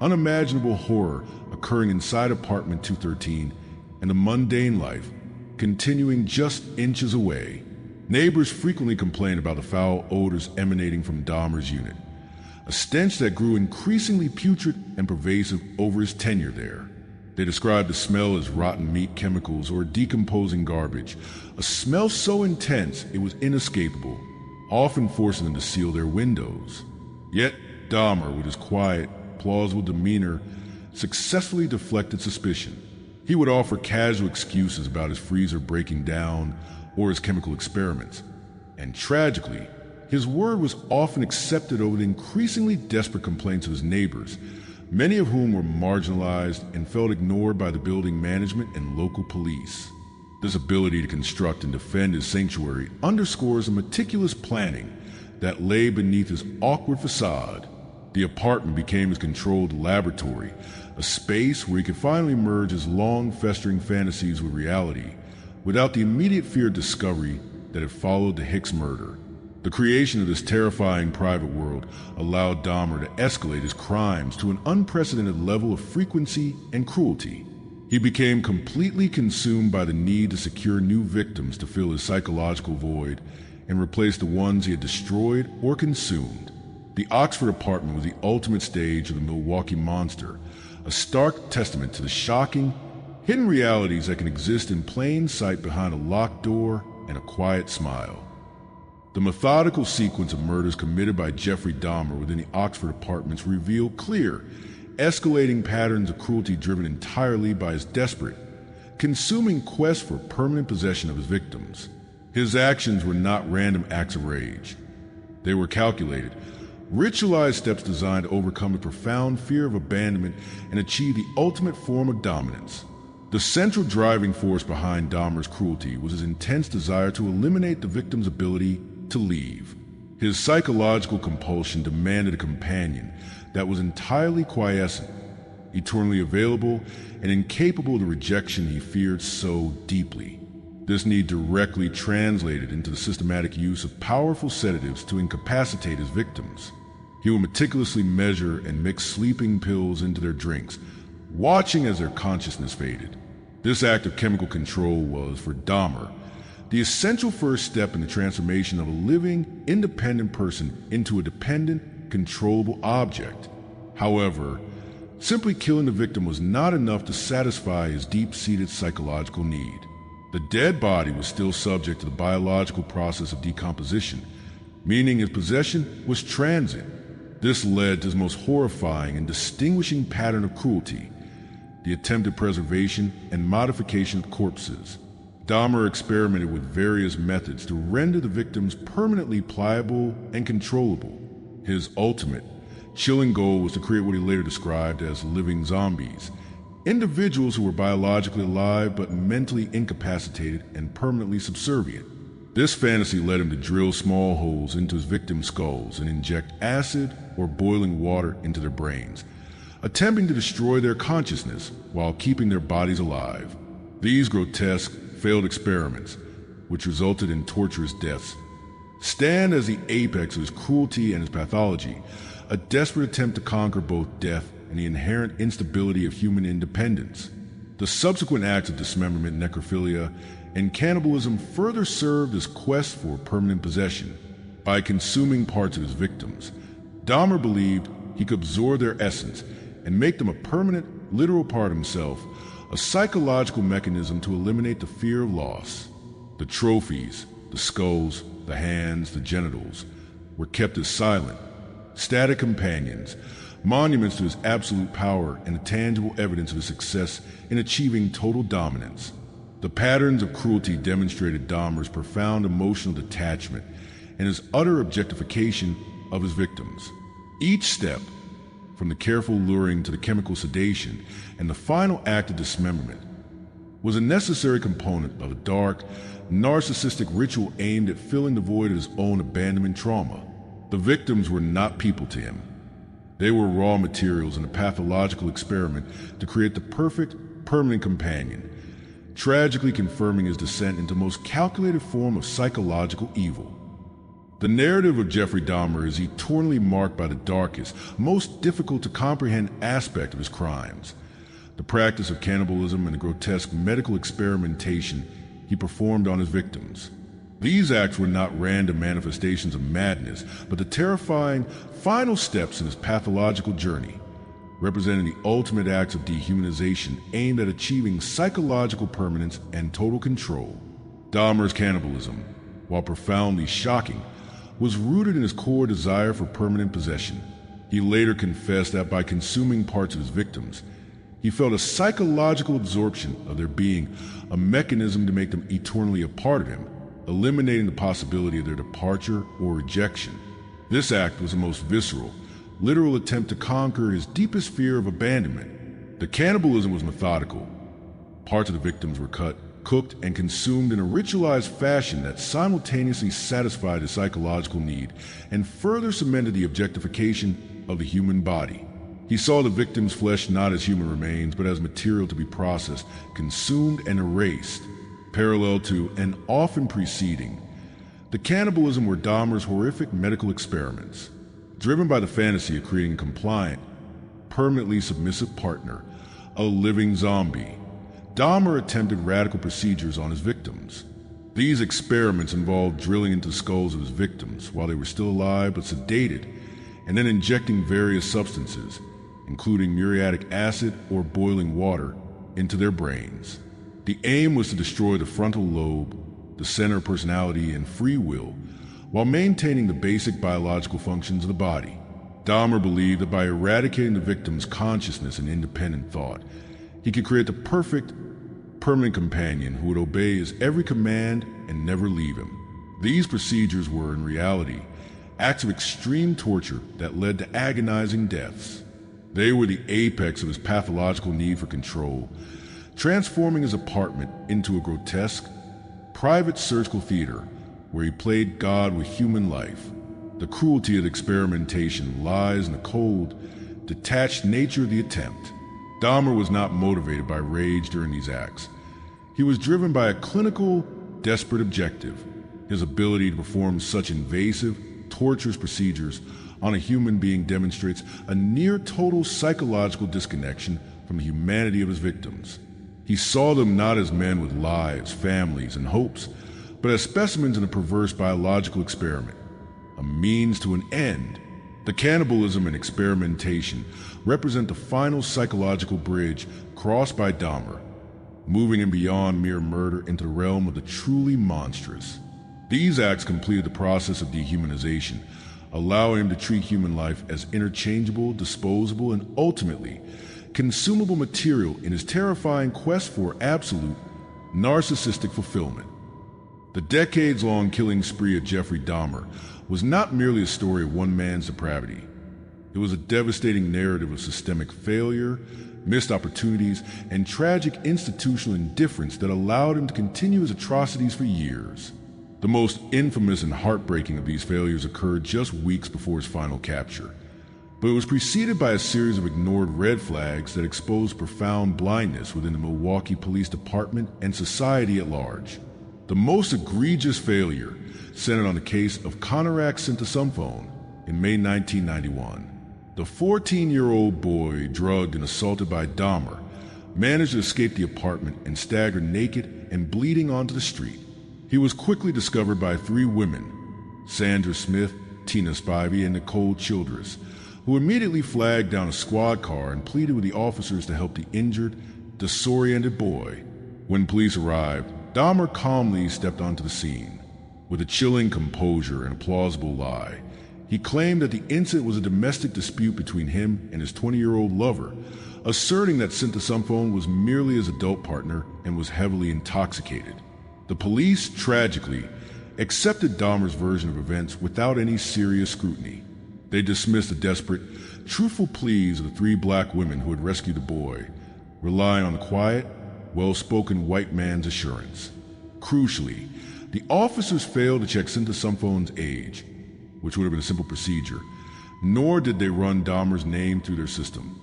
Speaker 1: unimaginable horror occurring inside apartment 213 and the mundane life continuing just inches away. Neighbors frequently complained about the foul odors emanating from Dahmer's unit, a stench that grew increasingly putrid and pervasive over his tenure there. They described the smell as rotten meat, chemicals, or decomposing garbage, a smell so intense it was inescapable, often forcing them to seal their windows. Yet Dahmer, with his quiet, plausible demeanor, successfully deflected suspicion. He would offer casual excuses about his freezer breaking down or his chemical experiments, and tragically, his word was often accepted over the increasingly desperate complaints of his neighbors, many of whom were marginalized and felt ignored by the building management and local police. This ability to construct and defend his sanctuary underscores the meticulous planning that lay beneath his awkward facade. The apartment became his controlled laboratory, a space where he could finally merge his long-festering fantasies with reality, without the immediate fear of discovery that had followed the Hicks murder. The creation of this terrifying private world allowed Dahmer to escalate his crimes to an unprecedented level of frequency and cruelty. He became completely consumed by the need to secure new victims to fill his psychological void and replace the ones he had destroyed or consumed. The Oxford apartment was the ultimate stage of the Milwaukee monster, a stark testament to the shocking, hidden realities that can exist in plain sight behind a locked door and a quiet smile. The methodical sequence of murders committed by Jeffrey Dahmer within the Oxford apartments revealed clear, escalating patterns of cruelty driven entirely by his desperate, consuming quest for permanent possession of his victims. His actions were not random acts of rage. They were calculated, ritualized steps designed to overcome the profound fear of abandonment and achieve the ultimate form of dominance. The central driving force behind Dahmer's cruelty was his intense desire to eliminate the victim's ability to leave. His psychological compulsion demanded a companion that was entirely quiescent, eternally available, and incapable of the rejection he feared so deeply. This need directly translated into the systematic use of powerful sedatives to incapacitate his victims. He would meticulously measure and mix sleeping pills into their drinks, watching as their consciousness faded. This act of chemical control was, for Dahmer, the essential first step in the transformation of a living, independent person into a dependent, controllable object. However, simply killing the victim was not enough to satisfy his deep-seated psychological need. The dead body was still subject to the biological process of decomposition, meaning his possession was transient. This led to his most horrifying and distinguishing pattern of cruelty: the attempted preservation and modification of corpses. Dahmer experimented with various methods to render the victims permanently pliable and controllable. His ultimate, chilling goal was to create what he later described as living zombies, individuals who were biologically alive but mentally incapacitated and permanently subservient. This fantasy led him to drill small holes into his victims' skulls and inject acid or boiling water into their brains, attempting to destroy their consciousness while keeping their bodies alive. These grotesque, failed experiments, which resulted in torturous deaths, stand as the apex of his cruelty and his pathology, a desperate attempt to conquer both death and the inherent instability of human independence. The subsequent acts of dismemberment, necrophilia, and cannibalism further served his quest for permanent possession. By consuming parts of his victims, Dahmer believed he could absorb their essence and make them a permanent, literal part of himself, a psychological mechanism to eliminate the fear of loss. The trophies, the skulls, the hands, the genitals, were kept as silent, static companions, monuments to his absolute power and a tangible evidence of his success in achieving total dominance. The patterns of cruelty demonstrated Dahmer's profound emotional detachment and his utter objectification of his victims. Each step, from the careful luring to the chemical sedation and the final act of dismemberment, was a necessary component of a dark, narcissistic ritual aimed at filling the void of his own abandonment trauma. The victims were not people to him. They were raw materials in a pathological experiment to create the perfect, permanent companion, tragically confirming his descent into the most calculated form of psychological evil. The narrative of Jeffrey Dahmer is eternally marked by the darkest, most difficult to comprehend aspect of his crimes, the practice of cannibalism and the grotesque medical experimentation he performed on his victims. These acts were not random manifestations of madness, but the terrifying final steps in his pathological journey, representing the ultimate acts of dehumanization aimed at achieving psychological permanence and total control. Dahmer's cannibalism, while profoundly shocking, was rooted in his core desire for permanent possession. He later confessed that by consuming parts of his victims, he felt a psychological absorption of their being, a mechanism to make them eternally a part of him, eliminating the possibility of their departure or rejection. This act was the most visceral, literal attempt to conquer his deepest fear of abandonment. The cannibalism was methodical. Parts of the victims were cut, cooked, and consumed in a ritualized fashion that simultaneously satisfied his psychological need and further cemented the objectification of the human body. He saw the victim's flesh not as human remains, but as material to be processed, consumed, and erased. Parallel to, and often preceding, the cannibalism were Dahmer's horrific medical experiments. Driven by the fantasy of creating a compliant, permanently submissive partner, a living zombie, Dahmer attempted radical procedures on his victims. These experiments involved drilling into the skulls of his victims while they were still alive but sedated, and then injecting various substances, including muriatic acid or boiling water, into their brains. The aim was to destroy the frontal lobe, the center of personality and free will, while maintaining the basic biological functions of the body. Dahmer believed that by eradicating the victim's consciousness and independent thought, he could create the perfect, permanent companion who would obey his every command and never leave him. These procedures were, in reality, acts of extreme torture that led to agonizing deaths. They were the apex of his pathological need for control, transforming his apartment into a grotesque, private surgical theater where he played God with human life. The cruelty of the experimentation lies in the cold, detached nature of the attempt. Dahmer was not motivated by rage during these acts. He was driven by a clinical, desperate objective: his ability to perform such invasive, torturous procedures on a human being demonstrates a near-total psychological disconnection from the humanity of his victims. He saw them not as men with lives, families, and hopes, but as specimens in a perverse biological experiment, a means to an end. The cannibalism and experimentation represent the final psychological bridge crossed by Dahmer, moving him beyond mere murder into the realm of the truly monstrous. These acts completed the process of dehumanization, allowing him to treat human life as interchangeable, disposable, and ultimately consumable material in his terrifying quest for absolute, narcissistic fulfillment. The decades-long killing spree of Jeffrey Dahmer was not merely a story of one man's depravity. It was a devastating narrative of systemic failure, missed opportunities, and tragic institutional indifference that allowed him to continue his atrocities for years. The most infamous and heartbreaking of these failures occurred just weeks before his final capture, but it was preceded by a series of ignored red flags that exposed profound blindness within the Milwaukee Police Department and society at large. The most egregious failure centered on the case of Konorak Sintasumphone in May 1991. The 14-year-old boy, drugged and assaulted by Dahmer, managed to escape the apartment and stagger naked and bleeding onto the street. He was quickly discovered by three women, Sandra Smith, Tina Spivey, and Nicole Childress, who immediately flagged down a squad car and pleaded with the officers to help the injured, disoriented boy. When police arrived, Dahmer calmly stepped onto the scene. With a chilling composure and a plausible lie, he claimed that the incident was a domestic dispute between him and his 20-year-old lover, asserting that Synthesomphone was merely his adult partner and was heavily intoxicated. The police, tragically, accepted Dahmer's version of events without any serious scrutiny. They dismissed the desperate, truthful pleas of the 3 black women who had rescued the boy, relying on the quiet, well-spoken white man's assurance. Crucially, the officers failed to check Synthesophone's age, which would have been a simple procedure, nor did they run Dahmer's name through their system,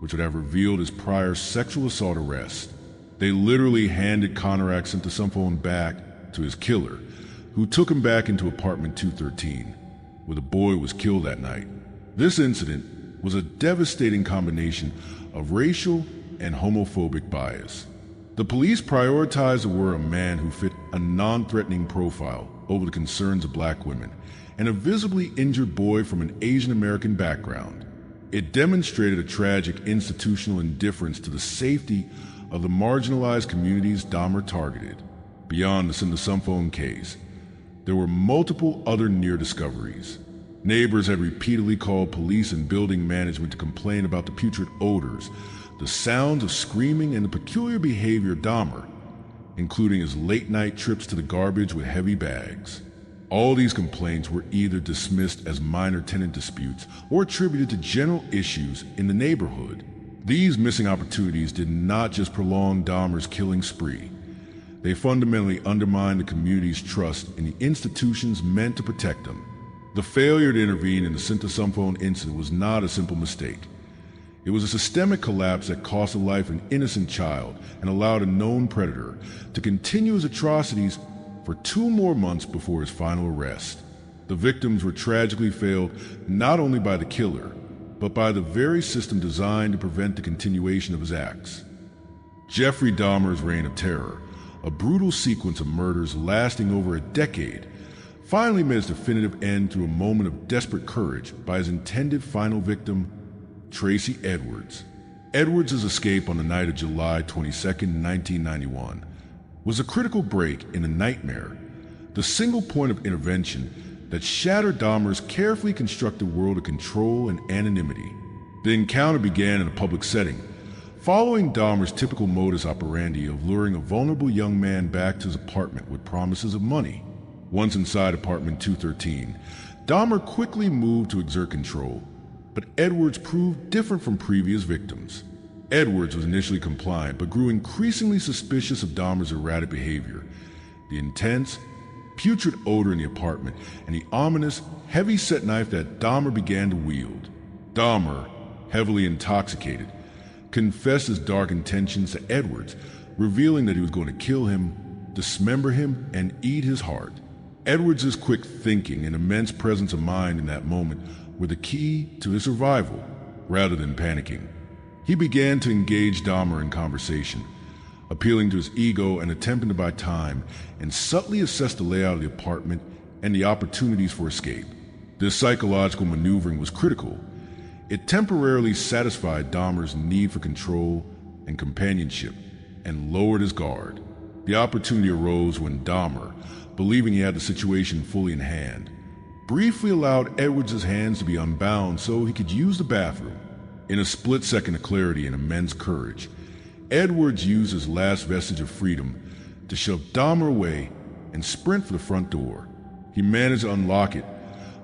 Speaker 1: which would have revealed his prior sexual assault arrest. They literally handed Conorak Synthesomphone back to his killer, who took him back into apartment 213, where the boy was killed that night. This incident was a devastating combination of racial and homophobic bias. The police prioritized the word of a man who fit a non-threatening profile over the concerns of black women and a visibly injured boy from an Asian American background. It demonstrated a tragic institutional indifference to the safety of the marginalized communities Dahmer targeted. Beyond the Synthesomphone case, there were multiple other near discoveries. Neighbors had repeatedly called police and building management to complain about the putrid odors, the sounds of screaming, and the peculiar behavior of Dahmer, including his late-night trips to the garbage with heavy bags. All these complaints were either dismissed as minor tenant disputes or attributed to general issues in the neighborhood. These missing opportunities did not just prolong Dahmer's killing spree. They fundamentally undermined the community's trust in the institutions meant to protect them. The failure to intervene in the Synthesomphone incident was not a simple mistake. It was a systemic collapse that cost the life of an innocent child and allowed a known predator to continue his atrocities for 2 more months before his final arrest. The victims were tragically failed not only by the killer, but by the very system designed to prevent the continuation of his acts. Jeffrey Dahmer's reign of terror, a brutal sequence of murders lasting over a decade, finally met its definitive end through a moment of desperate courage by his intended final victim, Tracy Edwards. Edwards' escape on the night of July 22, 1991, was a critical break in a nightmare, the single point of intervention that shattered Dahmer's carefully constructed world of control and anonymity. The encounter began in a public setting, following Dahmer's typical modus operandi of luring a vulnerable young man back to his apartment with promises of money. Once inside apartment 213, Dahmer quickly moved to exert control, but Edwards proved different from previous victims. Edwards was initially compliant, but grew increasingly suspicious of Dahmer's erratic behavior, the intense, putrid odor in the apartment, and the ominous, heavy-set knife that Dahmer began to wield. Dahmer, heavily intoxicated, confessed his dark intentions to Edwards, revealing that he was going to kill him, dismember him, and eat his heart. Edwards' quick thinking and immense presence of mind in that moment were the key to his survival, rather than panicking. He began to engage Dahmer in conversation, appealing to his ego and attempting to buy time and subtly assess the layout of the apartment and the opportunities for escape. This psychological maneuvering was critical. It temporarily satisfied Dahmer's need for control and companionship and lowered his guard. The opportunity arose when Dahmer, believing he had the situation fully in hand, briefly allowed Edwards' hands to be unbound so he could use the bathroom. In a split second of clarity and immense courage, Edwards used his last vestige of freedom to shove Dahmer away and sprint for the front door. He managed to unlock it,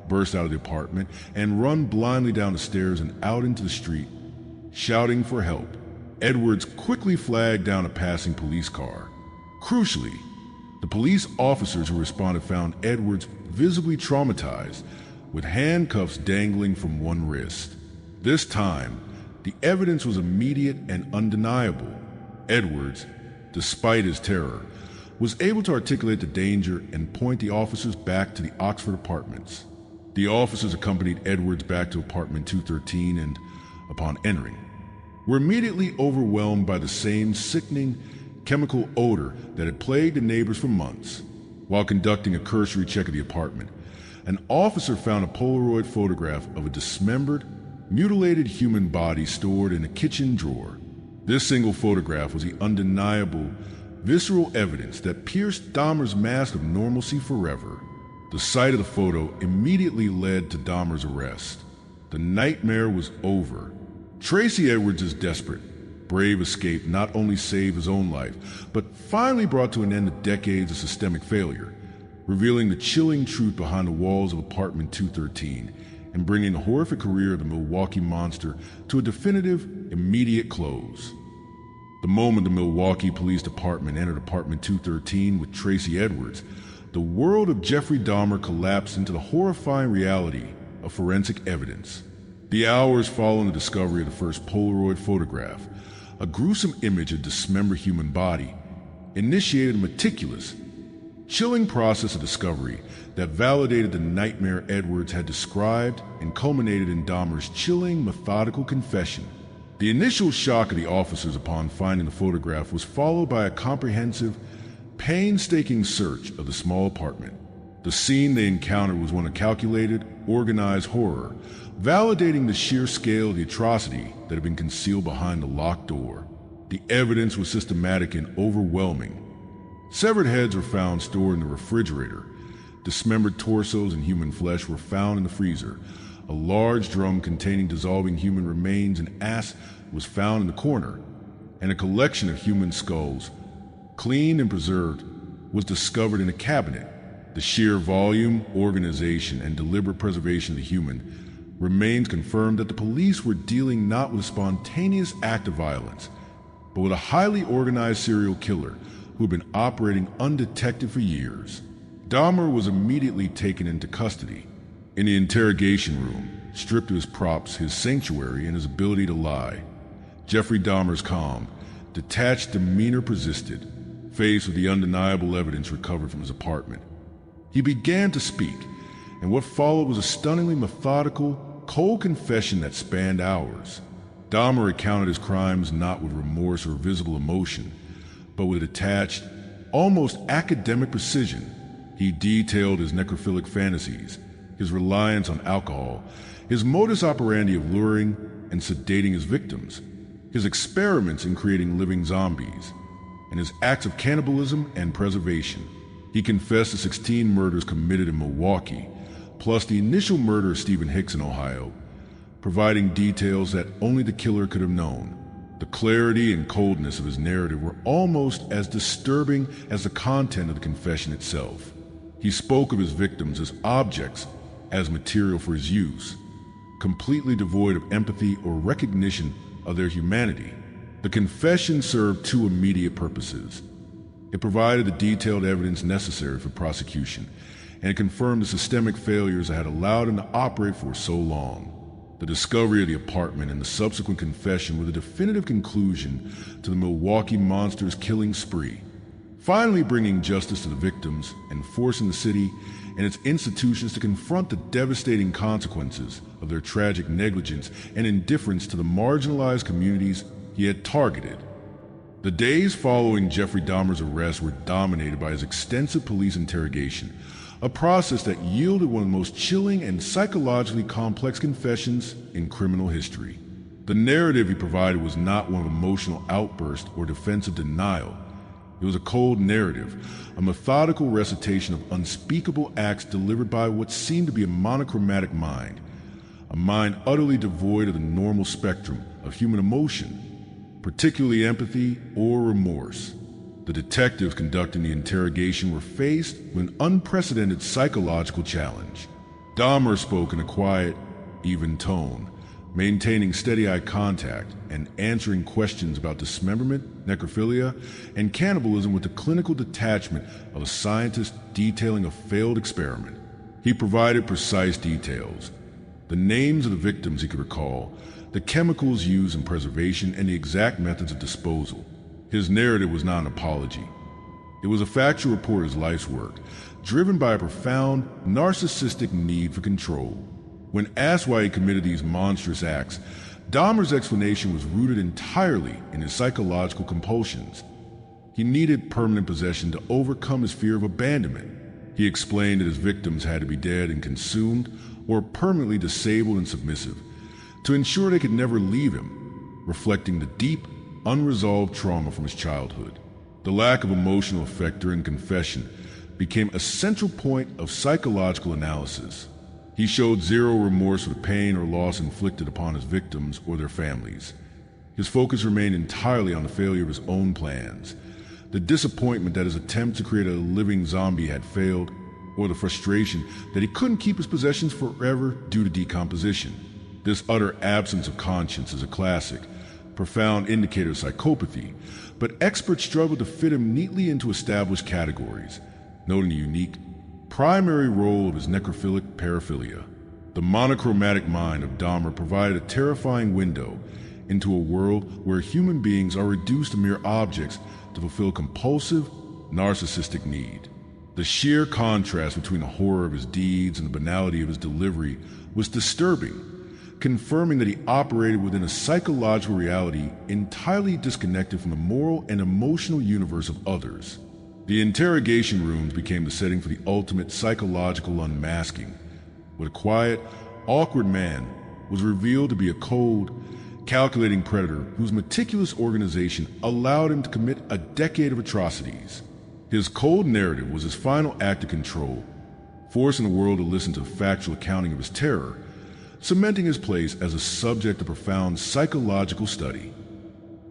Speaker 1: burst out of the apartment, and run blindly down the stairs and out into the street, shouting for help. Edwards quickly flagged down a passing police car. Crucially, the police officers who responded found Edwards visibly traumatized, with handcuffs dangling from one wrist. This time, the evidence was immediate and undeniable. Edwards, despite his terror, was able to articulate the danger and point the officers back to the Oxford apartments. The officers accompanied Edwards back to apartment 213 and, upon entering, were immediately overwhelmed by the same sickening chemical odor that had plagued the neighbors for months. While conducting a cursory check of the apartment, an officer found a Polaroid photograph of a dismembered, mutilated human body stored in a kitchen drawer. This single photograph was the undeniable, visceral evidence that pierced Dahmer's mask of normalcy forever. The sight of the photo immediately led to Dahmer's arrest. The nightmare was over. Tracy Edwards is desperate. Brave escape not only saved his own life, but finally brought to an end the decades of systemic failure, revealing the chilling truth behind the walls of apartment 213 and bringing the horrific career of the Milwaukee monster to a definitive, immediate close. The moment the Milwaukee Police Department entered apartment 213 with Tracy Edwards, the world of Jeffrey Dahmer collapsed into the horrifying reality of forensic evidence. The hours following the discovery of the first Polaroid photograph, a gruesome image of a dismembered human body, initiated a meticulous, chilling process of discovery that validated the nightmare Edwards had described and culminated in Dahmer's chilling, methodical confession. The initial shock of the officers upon finding the photograph was followed by a comprehensive, painstaking search of the small apartment. The scene they encountered was one of calculated, organized horror, validating the sheer scale of the atrocity that had been concealed behind the locked door. The evidence was systematic and overwhelming. Severed heads were found stored in the refrigerator. Dismembered torsos and human flesh were found in the freezer. A large drum containing dissolving human remains and ash was found in the corner, and a collection of human skulls, cleaned and preserved, was discovered in a cabinet. The sheer volume, organization, and deliberate preservation of the human remains confirmed that the police were dealing not with a spontaneous act of violence, but with a highly organized serial killer who had been operating undetected for years. Dahmer was immediately taken into custody. In the interrogation room, stripped of his props, his sanctuary, and his ability to lie, Jeffrey Dahmer's calm, detached demeanor persisted, faced with the undeniable evidence recovered from his apartment. He began to speak, and what followed was a stunningly methodical, cold confession that spanned hours. Dahmer recounted his crimes not with remorse or visible emotion, but with detached, almost academic precision. He detailed his necrophilic fantasies, his reliance on alcohol, his modus operandi of luring and sedating his victims, his experiments in creating living zombies, and his acts of cannibalism and preservation. He confessed to 16 murders committed in Milwaukee, plus the initial murder of Stephen Hicks in Ohio, providing details that only the killer could have known. The clarity and coldness of his narrative were almost as disturbing as the content of the confession itself. He spoke of his victims as objects, as material for his use, completely devoid of empathy or recognition of their humanity. The confession served two immediate purposes. It provided the detailed evidence necessary for prosecution, and it confirmed the systemic failures that had allowed him to operate for so long. The discovery of the apartment and the subsequent confession were the definitive conclusion to the Milwaukee Monster's killing spree, finally bringing justice to the victims and forcing the city and its institutions to confront the devastating consequences of their tragic negligence and indifference to the marginalized communities he had targeted. The days following Jeffrey Dahmer's arrest were dominated by his extensive police interrogation, a process that yielded one of the most chilling and psychologically complex confessions in criminal history. The narrative he provided was not one of emotional outburst or defensive denial. It was a cold narrative, a methodical recitation of unspeakable acts delivered by what seemed to be a monochromatic mind, a mind utterly devoid of the normal spectrum of human emotion, particularly empathy or remorse. The detectives conducting the interrogation were faced with an unprecedented psychological challenge. Dahmer spoke in a quiet, even tone, maintaining steady eye contact and answering questions about dismemberment, necrophilia, and cannibalism with the clinical detachment of a scientist detailing a failed experiment. He provided precise details, the names of the victims he could recall, the chemicals used in preservation, and the exact methods of disposal. His narrative was not an apology. It was a factual report of his life's work, driven by a profound, narcissistic need for control. When asked why he committed these monstrous acts, Dahmer's explanation was rooted entirely in his psychological compulsions. He needed permanent possession to overcome his fear of abandonment. He explained that his victims had to be dead and consumed, or permanently disabled and submissive. to ensure they could never leave him, reflecting the deep, unresolved trauma from his childhood. The lack of emotional effect during confession became a central point of psychological analysis. He showed zero remorse for the pain or loss inflicted upon his victims or their families. His focus remained entirely on the failure of his own plans, the disappointment that his attempt to create a living zombie had failed, or the frustration that he couldn't keep his possessions forever due to decomposition. This utter absence of conscience is a classic, profound indicator of psychopathy, but experts struggle to fit him neatly into established categories, noting the unique, primary role of his necrophilic paraphilia. The monochromatic mind of Dahmer provided a terrifying window into a world where human beings are reduced to mere objects to fulfill compulsive, narcissistic need. The sheer contrast between the horror of his deeds and the banality of his delivery was disturbing, confirming that he operated within a psychological reality entirely disconnected from the moral and emotional universe of others. The interrogation rooms became the setting for the ultimate psychological unmasking, where the quiet, awkward man was revealed to be a cold, calculating predator whose meticulous organization allowed him to commit a decade of atrocities. His cold narrative was his final act of control, forcing the world to listen to a factual accounting of his terror, cementing his place as a subject of profound psychological study.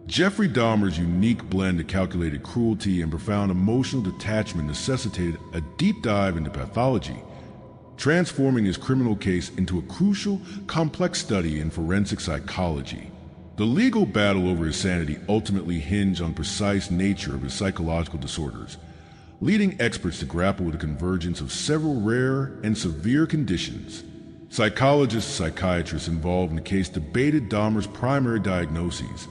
Speaker 1: Jeffrey Dahmer's unique blend of calculated cruelty and profound emotional detachment necessitated a deep dive into pathology, transforming his criminal case into a crucial, complex study in forensic psychology. The legal battle over his sanity ultimately hinged on the precise nature of his psychological disorders, leading experts to grapple with the convergence of several rare and severe conditions. Psychologists and psychiatrists involved in the case debated Dahmer's primary diagnoses,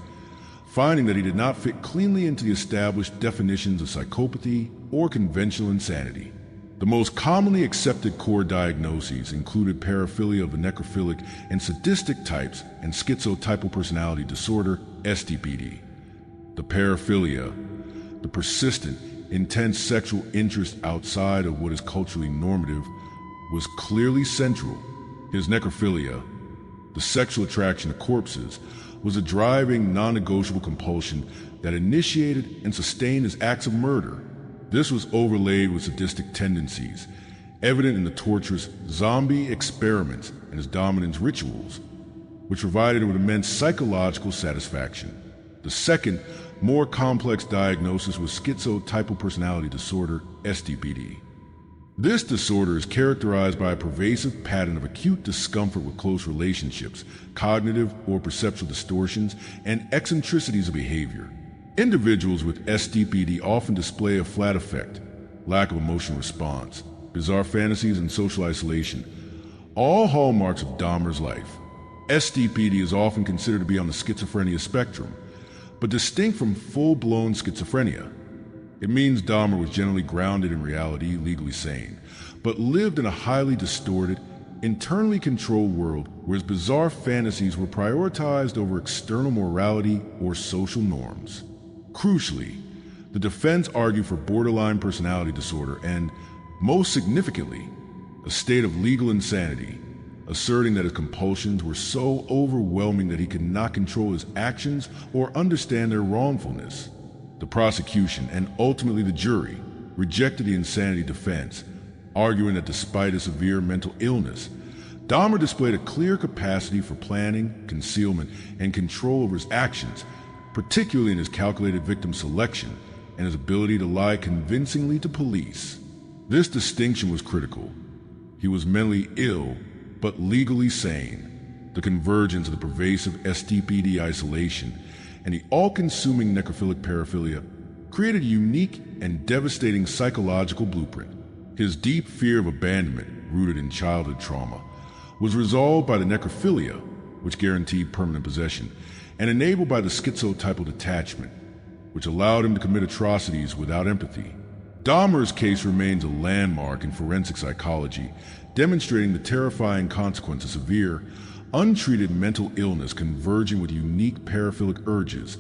Speaker 1: finding that he did not fit cleanly into the established definitions of psychopathy or conventional insanity. The most commonly accepted core diagnoses included paraphilia of the necrophilic and sadistic types and schizotypal personality disorder, STPD. The paraphilia, the persistent, intense sexual interest outside of what is culturally normative, was clearly central. His necrophilia, the sexual attraction to corpses, was a driving, non-negotiable compulsion that initiated and sustained his acts of murder. This was overlaid with sadistic tendencies, evident in the torturous zombie experiments and his dominance rituals, which provided him with immense psychological satisfaction. The second, more complex diagnosis was schizotypal personality disorder, STPD. This disorder is characterized by a pervasive pattern of acute discomfort with close relationships, cognitive or perceptual distortions, and eccentricities of behavior. Individuals with STPD often display a flat affect, lack of emotional response, bizarre fantasies, and social isolation, all hallmarks of Dahmer's life. STPD is often considered to be on the schizophrenia spectrum, but distinct from full-blown schizophrenia. It means Dahmer was generally grounded in reality, legally sane, but lived in a highly distorted, internally controlled world where his bizarre fantasies were prioritized over external morality or social norms. Crucially, the defense argued for borderline personality disorder and, most significantly, a state of legal insanity, asserting that his compulsions were so overwhelming that he could not control his actions or understand their wrongfulness. The prosecution, and ultimately the jury, rejected the insanity defense, arguing that despite his severe mental illness, Dahmer displayed a clear capacity for planning, concealment, and control over his actions, particularly in his calculated victim selection and his ability to lie convincingly to police. This distinction was critical. He was mentally ill, but legally sane. The convergence of the pervasive STPD isolation and the all-consuming necrophilic paraphilia created a unique and devastating psychological blueprint. His deep fear of abandonment, rooted in childhood trauma, was resolved by the necrophilia, which guaranteed permanent possession, and enabled by the schizotypal detachment, which allowed him to commit atrocities without empathy. Dahmer's case remains a landmark in forensic psychology, demonstrating the terrifying consequence of severe, untreated mental illness converging with unique paraphilic urges,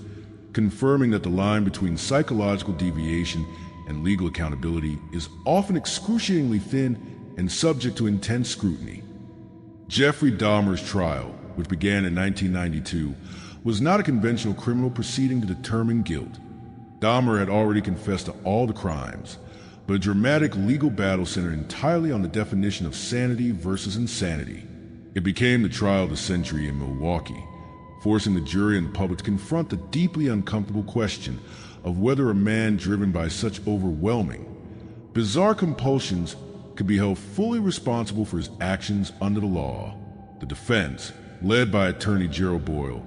Speaker 1: confirming that the line between psychological deviation and legal accountability is often excruciatingly thin and subject to intense scrutiny. Jeffrey Dahmer's trial, which which began in 1992, was not a conventional criminal proceeding to determine guilt. Dahmer had already confessed to all the crimes, but a dramatic legal battle centered entirely on the definition of sanity versus insanity. It became the trial of the century in Milwaukee, forcing the jury and the public to confront the deeply uncomfortable question of whether a man driven by such overwhelming, bizarre compulsions could be held fully responsible for his actions under the law. The defense, led by attorney Gerald Boyle,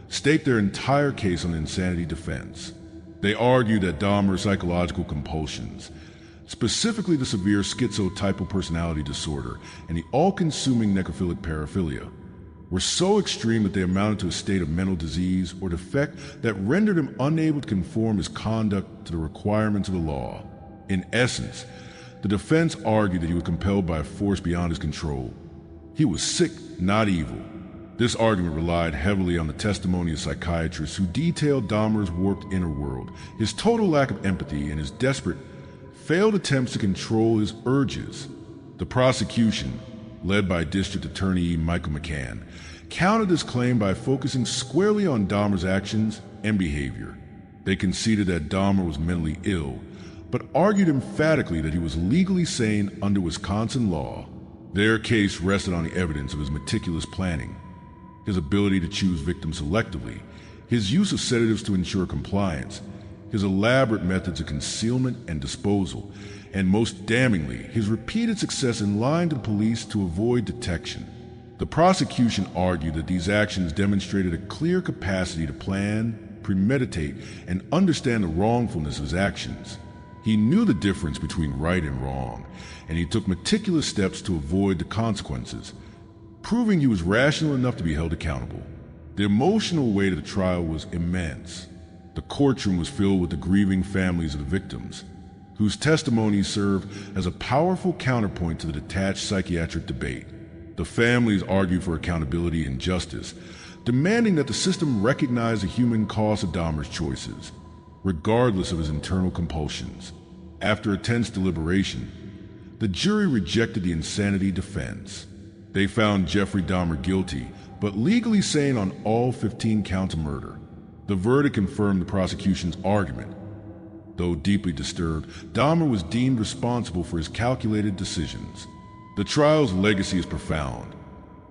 Speaker 1: staked their entire case on the insanity defense. They argued that Dahmer's psychological compulsions, specifically the severe schizotypal personality disorder and the all-consuming necrophilic paraphilia, were so extreme that they amounted to a state of mental disease or defect that rendered him unable to conform his conduct to the requirements of the law. In essence, the defense argued that he was compelled by a force beyond his control. He was sick, not evil. This argument relied heavily on the testimony of psychiatrists who detailed Dahmer's warped inner world, his total lack of empathy, and his desperate, failed attempts to control his urges. The prosecution, led by District Attorney Michael McCann, countered this claim by focusing squarely on Dahmer's actions and behavior. They conceded that Dahmer was mentally ill, but argued emphatically that he was legally sane under Wisconsin law. Their case rested on the evidence of his meticulous planning, his ability to choose victims selectively, his use of sedatives to ensure compliance, his elaborate methods of concealment and disposal, and most damningly, his repeated success in lying to the police to avoid detection. The prosecution argued that these actions demonstrated a clear capacity to plan, premeditate, and understand the wrongfulness of his actions. He knew the difference between right and wrong, and he took meticulous steps to avoid the consequences, proving he was rational enough to be held accountable. The emotional weight of the trial was immense. The courtroom was filled with the grieving families of the victims, whose testimonies served as a powerful counterpoint to the detached psychiatric debate. The families argued for accountability and justice, demanding that the system recognize the human cost of Dahmer's choices, regardless of his internal compulsions. After a tense deliberation, the jury rejected the insanity defense. They found Jeffrey Dahmer guilty, but legally sane on all 15 counts of murder. The verdict confirmed the prosecution's argument. Though deeply disturbed, Dahmer was deemed responsible for his calculated decisions. The trial's legacy is profound.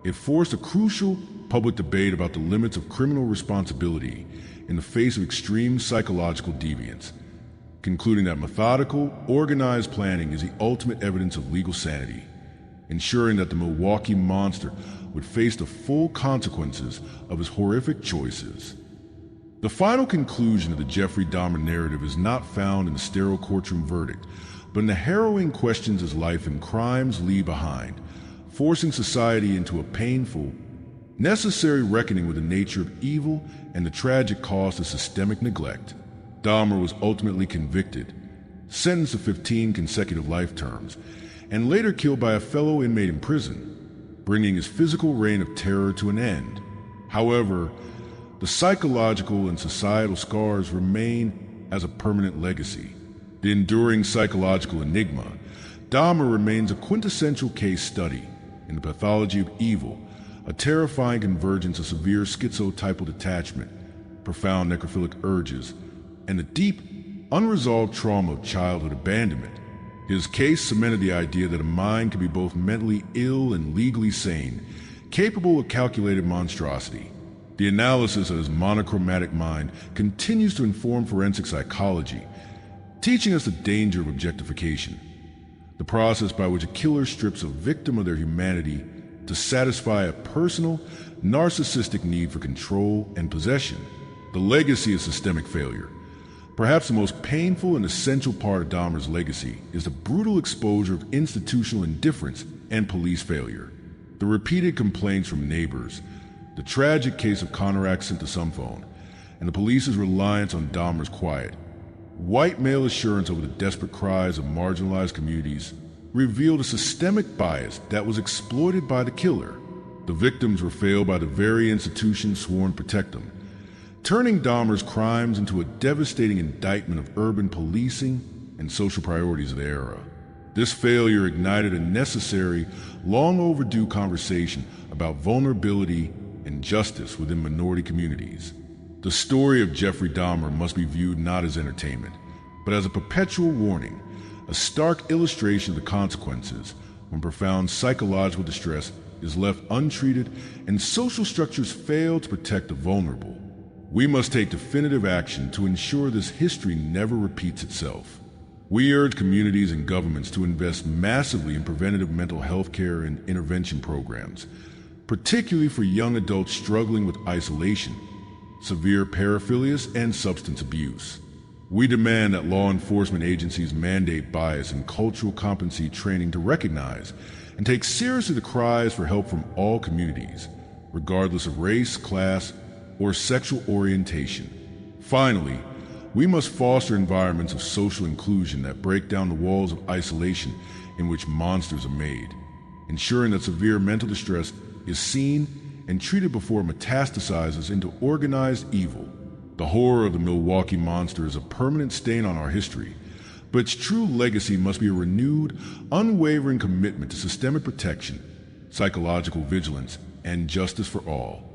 Speaker 1: It forced a crucial public debate about the limits of criminal responsibility in the face of extreme psychological deviance, concluding that methodical, organized planning is the ultimate evidence of legal sanity, ensuring that the Milwaukee monster would face the full consequences of his horrific choices. The final conclusion of the Jeffrey Dahmer narrative is not found in the sterile courtroom verdict, but in the harrowing questions his life and crimes leave behind, forcing society into a painful, necessary reckoning with the nature of evil and the tragic cost of systemic neglect. Dahmer was ultimately convicted, sentenced to 15 consecutive life terms, and later killed by a fellow inmate in prison, bringing his physical reign of terror to an end. However, the psychological and societal scars remain as a permanent legacy. The enduring psychological enigma, Dahmer remains a quintessential case study in the pathology of evil, a terrifying convergence of severe schizotypal detachment, profound necrophilic urges, and the deep, unresolved trauma of childhood abandonment. His case cemented the idea that a mind can be both mentally ill and legally sane, capable of calculated monstrosity. The analysis of his monochromatic mind continues to inform forensic psychology, teaching us the danger of objectification, the process by which a killer strips a victim of their humanity to satisfy a personal, narcissistic need for control and possession. The legacy of systemic failure. Perhaps the most painful and essential part of Dahmer's legacy is the brutal exposure of institutional indifference and police failure. The repeated complaints from neighbors, the tragic case of Conorak Synthesumphone, and the police's reliance on Dahmer's quiet, white male assurance over the desperate cries of marginalized communities revealed a systemic bias that was exploited by the killer. The victims were failed by the very institutions sworn to protect them, turning Dahmer's crimes into a devastating indictment of urban policing and social priorities of the era. This failure ignited a necessary, long overdue conversation about vulnerability and justice within minority communities. The story of Jeffrey Dahmer must be viewed not as entertainment, but as a perpetual warning, a stark illustration of the consequences when profound psychological distress is left untreated and social structures fail to protect the vulnerable. We must take definitive action to ensure this history never repeats itself. We urge communities and governments to invest massively in preventative mental health care and intervention programs, particularly for young adults struggling with isolation, severe paraphilias, and substance abuse. We demand that law enforcement agencies mandate bias and cultural competency training to recognize and take seriously the cries for help from all communities, regardless of race, class, or sexual orientation. Finally, we must foster environments of social inclusion that break down the walls of isolation in which monsters are made, ensuring that severe mental distress is seen and treated before it metastasizes into organized evil. The horror of the Milwaukee monster is a permanent stain on our history, but its true legacy must be a renewed, unwavering commitment to systemic protection, psychological vigilance, and justice for all.